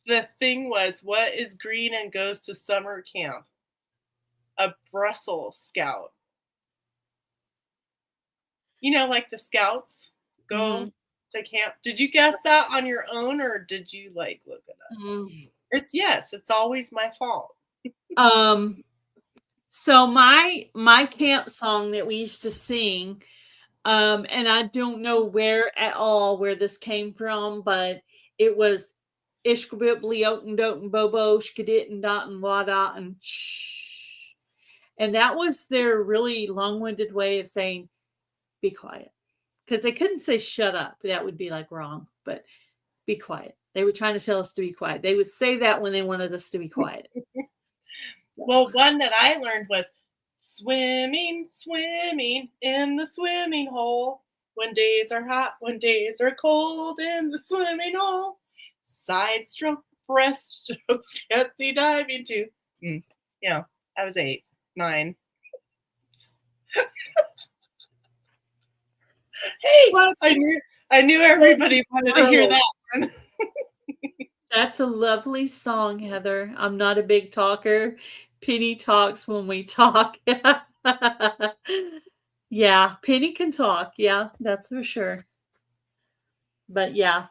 S2: The thing was, what is green and goes to summer camp? A Brussels scout. You know, like the scouts go to camp. Did you guess that on your own, or did you like look it up? It's always my fault.
S1: So my camp song that we used to sing, and I don't know where this came from, but it was Ishkabibli Oten Doten Bobo Shkadit Dot and Wada and shh. And that was their really long-winded way of saying be quiet. Because they couldn't say shut up. That would be like wrong, but be quiet. They were trying to tell us to be quiet. They would say that when they wanted us to be quiet.
S2: Well, one that I learned was swimming, swimming in the swimming hole. When days are hot, when days are cold in the swimming hole. Side stroke, breaststroke, fancy diving too. Yeah, I was 8, 9. Hey,
S1: What?
S2: I knew everybody wanted to hear that one.
S1: That's a lovely song, Heather. I'm not a big talker. Penny talks when we talk. Yeah, Penny can talk. Yeah, that's for sure. But yeah,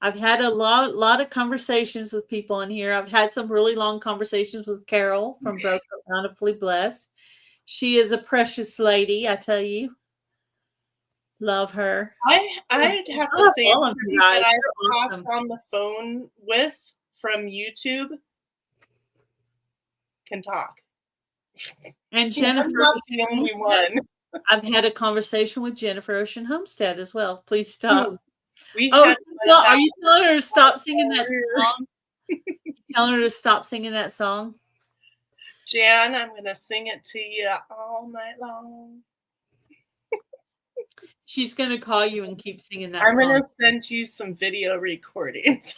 S1: I've had a lot of conversations with people in here. I've had some really long conversations with Carol from Broke Up Bountifully Blessed. She is a precious lady, I tell you. Love her.
S2: I'd have to say
S1: all of you guys.
S2: that I
S1: You're
S2: talked
S1: awesome.
S2: on the phone with from YouTube can talk.
S1: And Jennifer,
S2: I'm not the only one.
S1: I've had a conversation with Jennifer Ocean Homestead as well. Please stop.
S2: Are
S1: you telling her to stop singing that song? Telling her to stop singing that song?
S2: Jan, I'm going to sing it to you all night long.
S1: She's going to call you and keep singing that
S2: song. I'm going
S1: to
S2: send you some video recordings.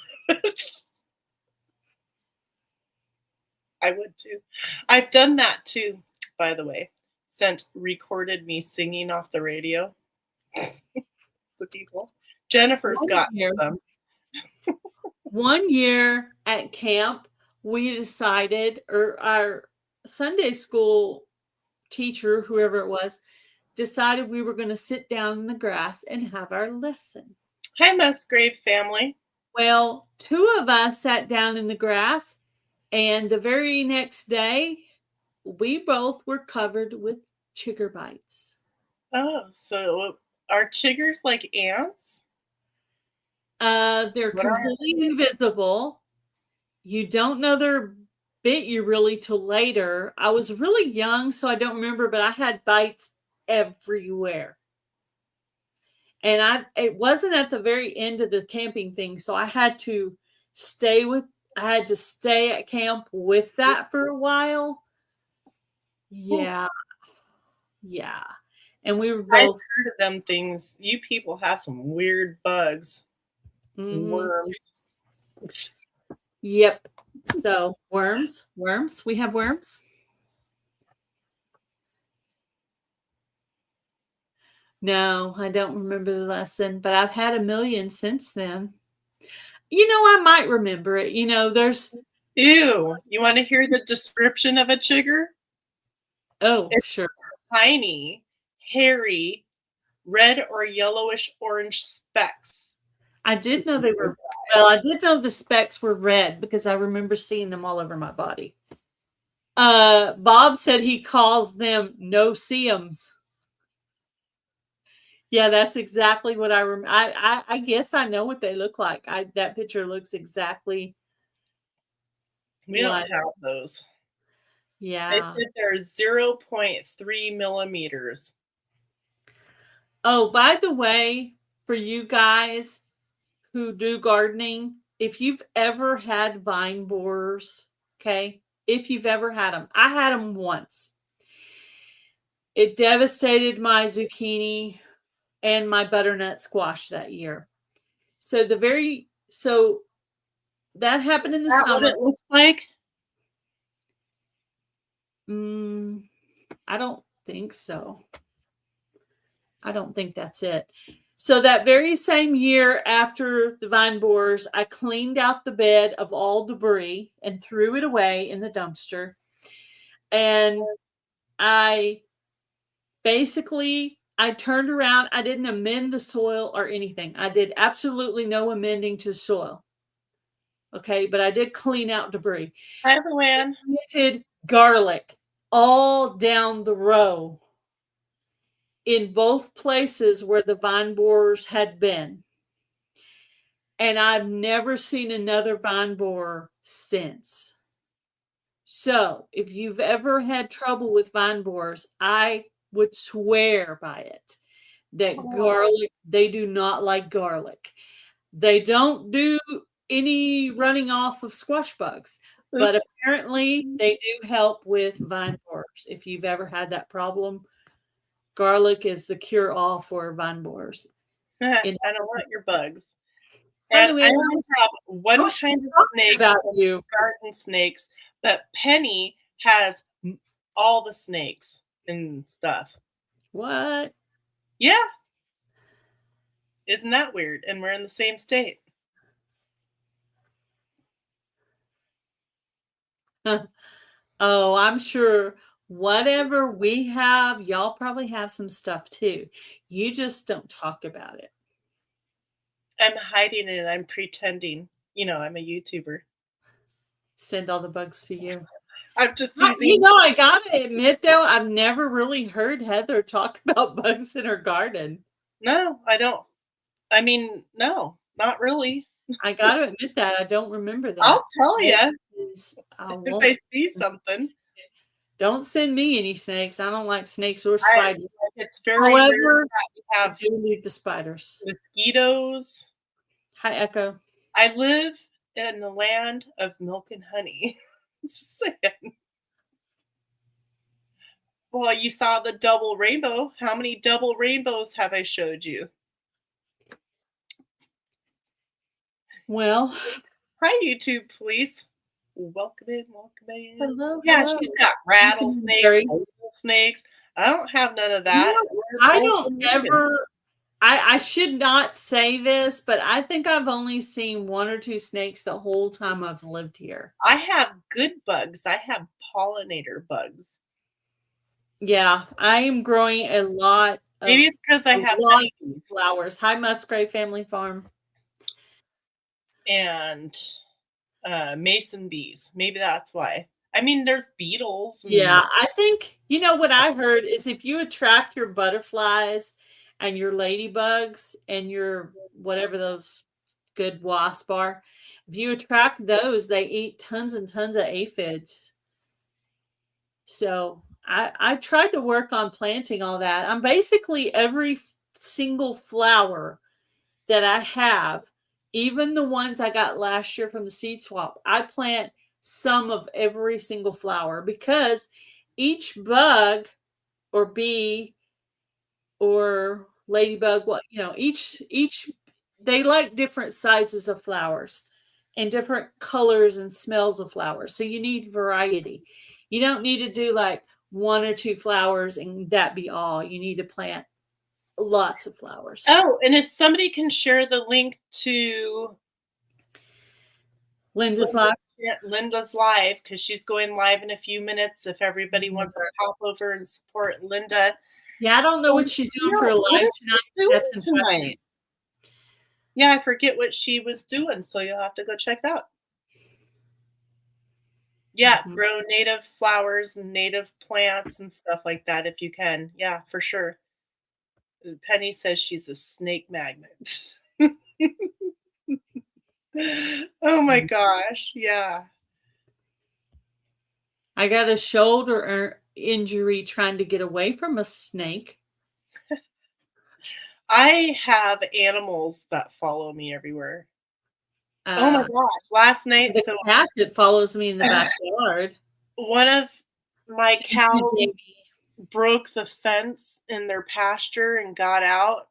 S2: I would too. I've done that too, by the way. Recorded me singing off the radio to people. Jennifer's got some.
S1: 1 year at camp, we decided, or our Sunday school teacher, whoever it was, decided we were going to sit down in the grass and have our lesson.
S2: Hi, Musgrave family.
S1: Well, 2 of us sat down in the grass, and the very next day, we both were covered with chigger bites.
S2: Oh, so are chiggers like ants?
S1: They're completely invisible. You don't know they're bit you really till later. I was really young, so I don't remember, but I had bites everywhere. And it wasn't at the very end of the camping thing, so I had to stay at camp with that for a while. Yeah. Yeah. And we were both.
S2: I've heard of them things. You people have some weird bugs. Worms.
S1: Yep. So worms. We have worms. No, I don't remember the lesson, but I've had a million since then. I might remember it. There's
S2: Ew. You want to hear the description of a chigger?
S1: oh,
S2: It's
S1: sure.
S2: tiny, hairy, red or yellowish orange specks.
S1: I did know they were well, I did know the specks were red because I remember seeing them all over my body. Bob said he calls them no-see-ums. Yeah, that's exactly what I remember. I guess I know what they look like. That picture looks exactly
S2: We don't
S1: like,
S2: have those. They
S1: yeah.
S2: said they're 0.3 millimeters.
S1: Oh, by the way, for you guys who do gardening, if you've ever had vine borers, okay, if you've ever had them, I had them once. It devastated my zucchini and my butternut squash that year. So that happened in the
S2: Is that what
S1: summer.
S2: it looks like?
S1: I don't think so. I don't think that's it. So that very same year after the vine borers, I cleaned out the bed of all debris and threw it away in the dumpster. And I turned around. I didn't amend the soil or anything. I did absolutely no amending to soil. Okay, but I did clean out debris.
S2: Hi, Luann.
S1: Planted garlic all down the row in both places where the vine borers had been. And I've never seen another vine borer since. So if you've ever had trouble with vine borers, I would swear by it that garlic, they do not like garlic. They don't do any running off of squash bugs, but
S2: Oops.
S1: apparently they do help with vine borers. If you've ever had that problem, garlic is the cure-all for vine borers.
S2: I don't want your bugs.
S1: By
S2: And
S1: the way,
S2: I only have one
S1: I
S2: kind of snake,
S1: about you.
S2: garden snakes, but Penny has all the snakes and stuff.
S1: What?
S2: Yeah. Isn't that weird? And we're in the same state.
S1: Oh, I'm sure whatever we have, y'all probably have some stuff too. You just don't talk about it.
S2: I'm hiding it. I'm pretending. I'm a YouTuber.
S1: Send all the bugs to you.
S2: I'm just using.
S1: I gotta admit though, I've never really heard Heather talk about bugs in her garden.
S2: No, I don't. I mean, no, not really.
S1: I gotta admit that I don't remember that.
S2: I'll tell you
S1: if
S2: I see something.
S1: Don't send me any snakes. I don't like snakes or spiders.
S2: It's very
S1: However,
S2: rare that we
S1: I
S2: have
S1: do leave the spiders.
S2: mosquitoes.
S1: Hi, Echo.
S2: I live in the land of milk and honey. Just saying. Well, you saw the double rainbow. How many double rainbows have I showed you?
S1: Well,
S2: hi, YouTube, please. Welcome in, welcome in.
S1: Hello,
S2: yeah,
S1: hello.
S2: She's got rattlesnakes, snakes. I don't have none of that.
S1: I don't ever. I should not say this, but I think I've only seen 1 or 2 snakes the whole time I've lived here.
S2: I have good bugs. I have pollinator bugs.
S1: Yeah, I am growing a lot.
S2: Maybe it's because I have
S1: flowers. Hi, Musgrave Family Farm.
S2: And mason bees. Maybe that's why. I mean, there's beetles.
S1: Yeah, I think, what I heard is if you attract your butterflies and your ladybugs and your whatever those good wasps are, if you attract those, they eat tons and tons of aphids. So I tried to work on planting all that. I'm basically every single flower that I have, even the ones I got last year from the seed swap, I plant some of every single flower because each bug or bee or ladybug, each they like different sizes of flowers and different colors and smells of flowers. So you need variety. You don't need to do like 1 or 2 flowers and that be all. You need to plant lots of flowers.
S2: Oh, and if somebody can share the link to
S1: Linda's live.
S2: Linda's live, because she's going live in a few minutes. If everybody wants to pop over and support Linda.
S1: Yeah, I don't know what she's doing for a live tonight. That's in 5 minutes.
S2: Yeah, I forget what she was doing, so you'll have to go check it out. Yeah, grow native flowers and native plants and stuff like that if you can. Yeah, for sure. Penny says she's a snake magnet. Oh my gosh, yeah.
S1: I got a shoulder injury trying to get away from a snake.
S2: I have animals that follow me everywhere. Oh my gosh, last night
S1: the cat that follows me in the backyard.
S2: One of my cows broke the fence in their pasture and got out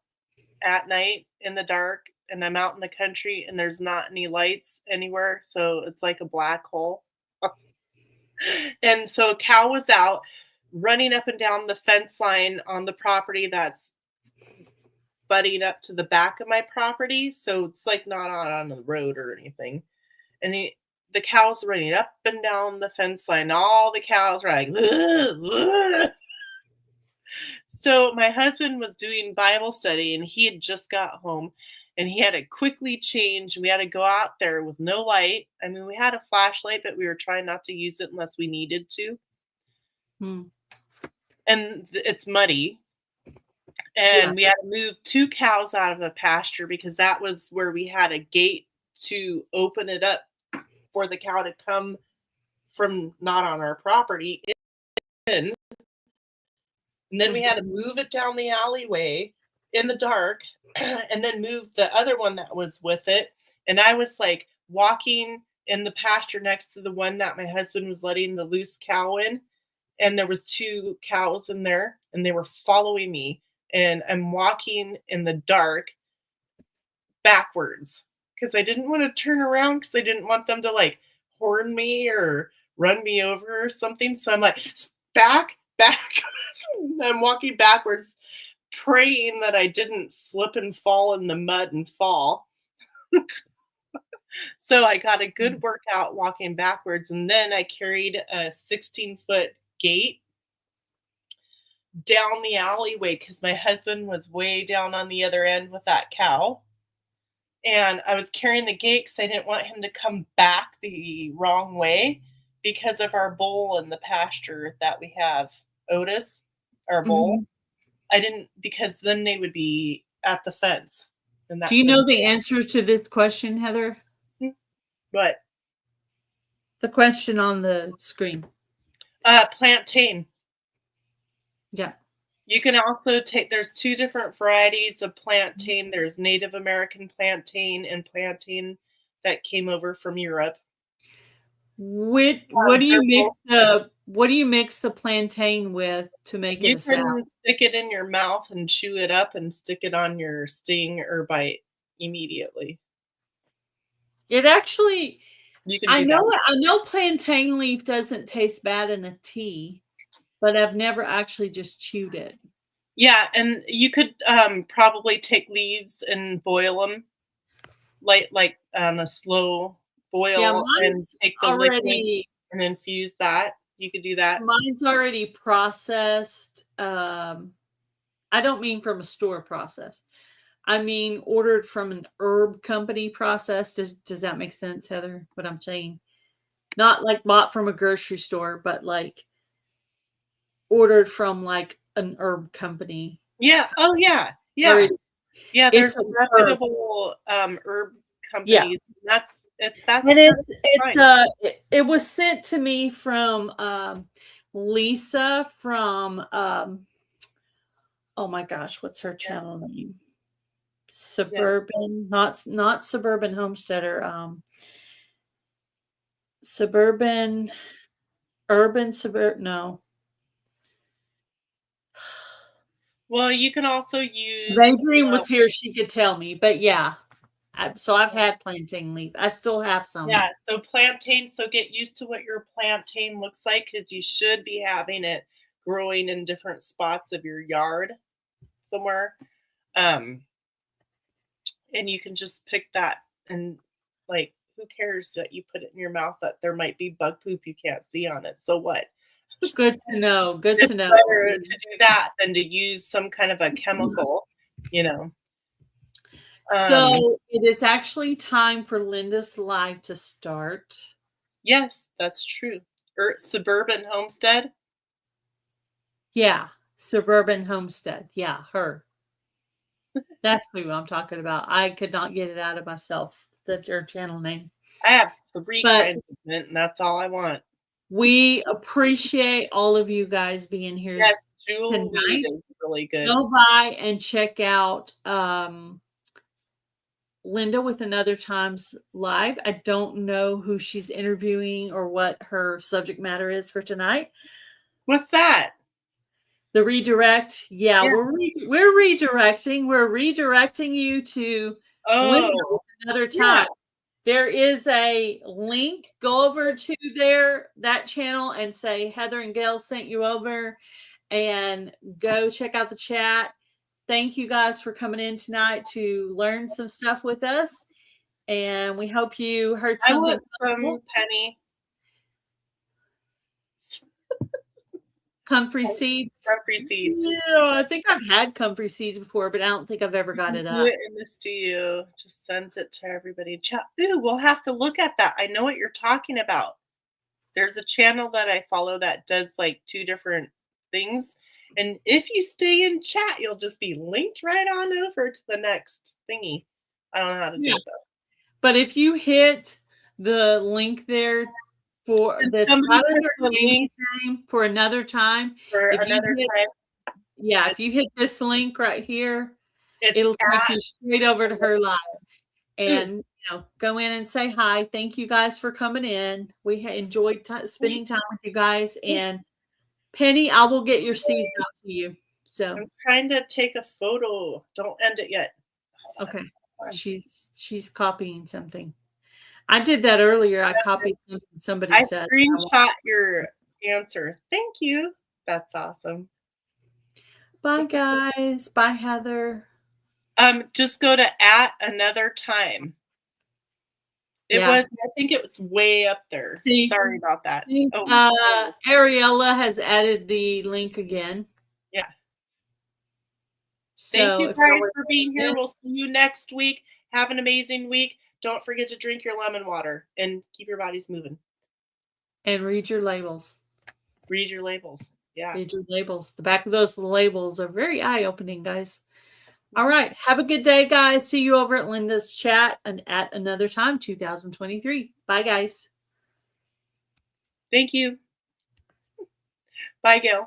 S2: at night in the dark, and I'm out in the country and there's not any lights anywhere, so it's like a black hole. And so a cow was out running up and down the fence line on the property that's butting up to the back of my property, so it's like not on the road or anything. And the cows running up and down the fence line. All the cows were like, "Ugh, ugh." So my husband was doing Bible study and he had just got home and he had to quickly change. We had to go out there with no light. I mean, we had a flashlight, but we were trying not to use it unless we needed to. And it's muddy. And we had to move 2 cows out of a pasture because that was where we had a gate to open it up for the cow to come from not on our property in. And then we had to move it down the alleyway in the dark and then move the other one that was with it. And I was like walking in the pasture next to the one that my husband was letting the loose cow in. And there was 2 cows in there and they were following me. And I'm walking in the dark backwards because I didn't want to turn around because I didn't want them to like horn me or run me over or something. So I'm like, back. I'm walking backwards, praying that I didn't slip and fall in the mud and fall. So I got a good workout walking backwards. And then I carried a 16-foot gate down the alleyway because my husband was way down on the other end with that cow. And I was carrying the gate because I didn't want him to come back the wrong way because of our bull in the pasture that we have, Otis, our bull. I didn't, because then they would be at the fence. And
S1: do you know the answer to this question, Heather?
S2: What?
S1: The question on the screen.
S2: Plantain.
S1: Yeah.
S2: You can also take, there's 2 different varieties of plantain. There's Native American plantain and plantain that came over from Europe.
S1: What do you mix the plantain with to make it a salad?
S2: You can stick it in your mouth and chew it up and stick it on your sting or bite immediately.
S1: It actually,
S2: I
S1: know plantain leaf doesn't taste bad in a tea, but I've never actually just chewed it.
S2: Yeah, and you could probably take leaves and boil them like on a slow boil and take the liquid and infuse that. You could do that.
S1: Mine's already processed. I don't mean from a store process. I mean ordered from an herb company process. Does that make sense, Heather? What I'm saying? Not like bought from a grocery store, but like ordered from like an herb company.
S2: Yeah. Oh yeah. Yeah. Yeah. There's reputable herb companies. Yeah.
S1: It was sent to me from Lisa from oh my gosh, what's her channel name? Suburban, not Suburban Homesteader, Suburban Urban Suburban, no.
S2: Well, you can also use
S1: Daydream was here, she could tell me, but yeah. So I've had plantain leaf. I still have some.
S2: Yeah, so plantain, so get used to what your plantain looks like because you should be having it growing in different spots of your yard somewhere. Um, and you can just pick that and like who cares that you put it in your mouth that there might be bug poop you can't see on it. So what?
S1: Good to know. Good
S2: It's
S1: to know.
S2: better to do that than to use some kind of a chemical, you know.
S1: So it is actually time for Linda's live to start.
S2: Yes, that's true. Suburban homestead.
S1: Yeah, Suburban Homestead. Yeah, her. That's who I'm talking about. I could not get it out of myself, her channel name.
S2: I have 3
S1: But
S2: kinds of mint, and that's all I want.
S1: we appreciate all of you guys being here
S2: Yes, jewel weed
S1: tonight.
S2: is really good.
S1: Go by and check out Linda with Another Times live. I don't know who she's interviewing or what her subject matter is for tonight.
S2: What's that?
S1: The redirect. Yeah,
S2: Yeah.
S1: we're redirecting. We're redirecting you to Linda
S2: Oh,
S1: with Another Time.
S2: yeah.
S1: There is a link. Go over to that channel and say Heather and Gail sent you over, and go check out the chat. Thank you guys for coming in tonight to learn some stuff with us, and we hope you heard
S2: I
S1: something.
S2: want some Penny.
S1: Comfrey seeds.
S2: Comfrey seeds.
S1: Yeah, I think I've had comfrey seeds before, but I don't think I've ever got it
S2: Do
S1: up.
S2: it in the studio. Just sends it to everybody. Ooh, we'll have to look at that. I know what you're talking about. There's a channel that I follow that does like 2 different things. And if you stay in chat, you'll just be linked right on over to the next thingy. I don't know how to do this.
S1: But if you hit the link there for that's
S2: somebody
S1: not
S2: put
S1: under
S2: the
S1: Jamie's name for another time.
S2: For
S1: If you
S2: another
S1: hit,
S2: time,
S1: yeah, if you hit this link right here,
S2: it's
S1: it'll take
S2: at
S1: you straight over to her live. And go in and say hi. Thank you guys for coming in. We enjoyed spending time with you guys. And Penny, I will get your seeds out to you. So
S2: I'm trying to take a photo. Don't end it yet.
S1: okay, she's copying something. I did that earlier. I copied something somebody said.
S2: Screenshot your answer. Thank you. That's awesome.
S1: Bye, guys. Bye, Heather.
S2: Just go to at another time. I think it was way up there.
S1: See,
S2: sorry about that.
S1: Ariella has added the link again.
S2: Yeah.
S1: So
S2: thank you guys for being here. We'll see you next week. Have an amazing week. Don't forget to drink your lemon water and keep your bodies moving.
S1: And read your labels.
S2: Read your labels. Yeah.
S1: Read your labels. The back of those labels are very eye-opening, guys. All right. Have a good day, guys. See you over at Linda's chat and at another time, 2023. Bye, guys.
S2: Thank you. Bye, Gail.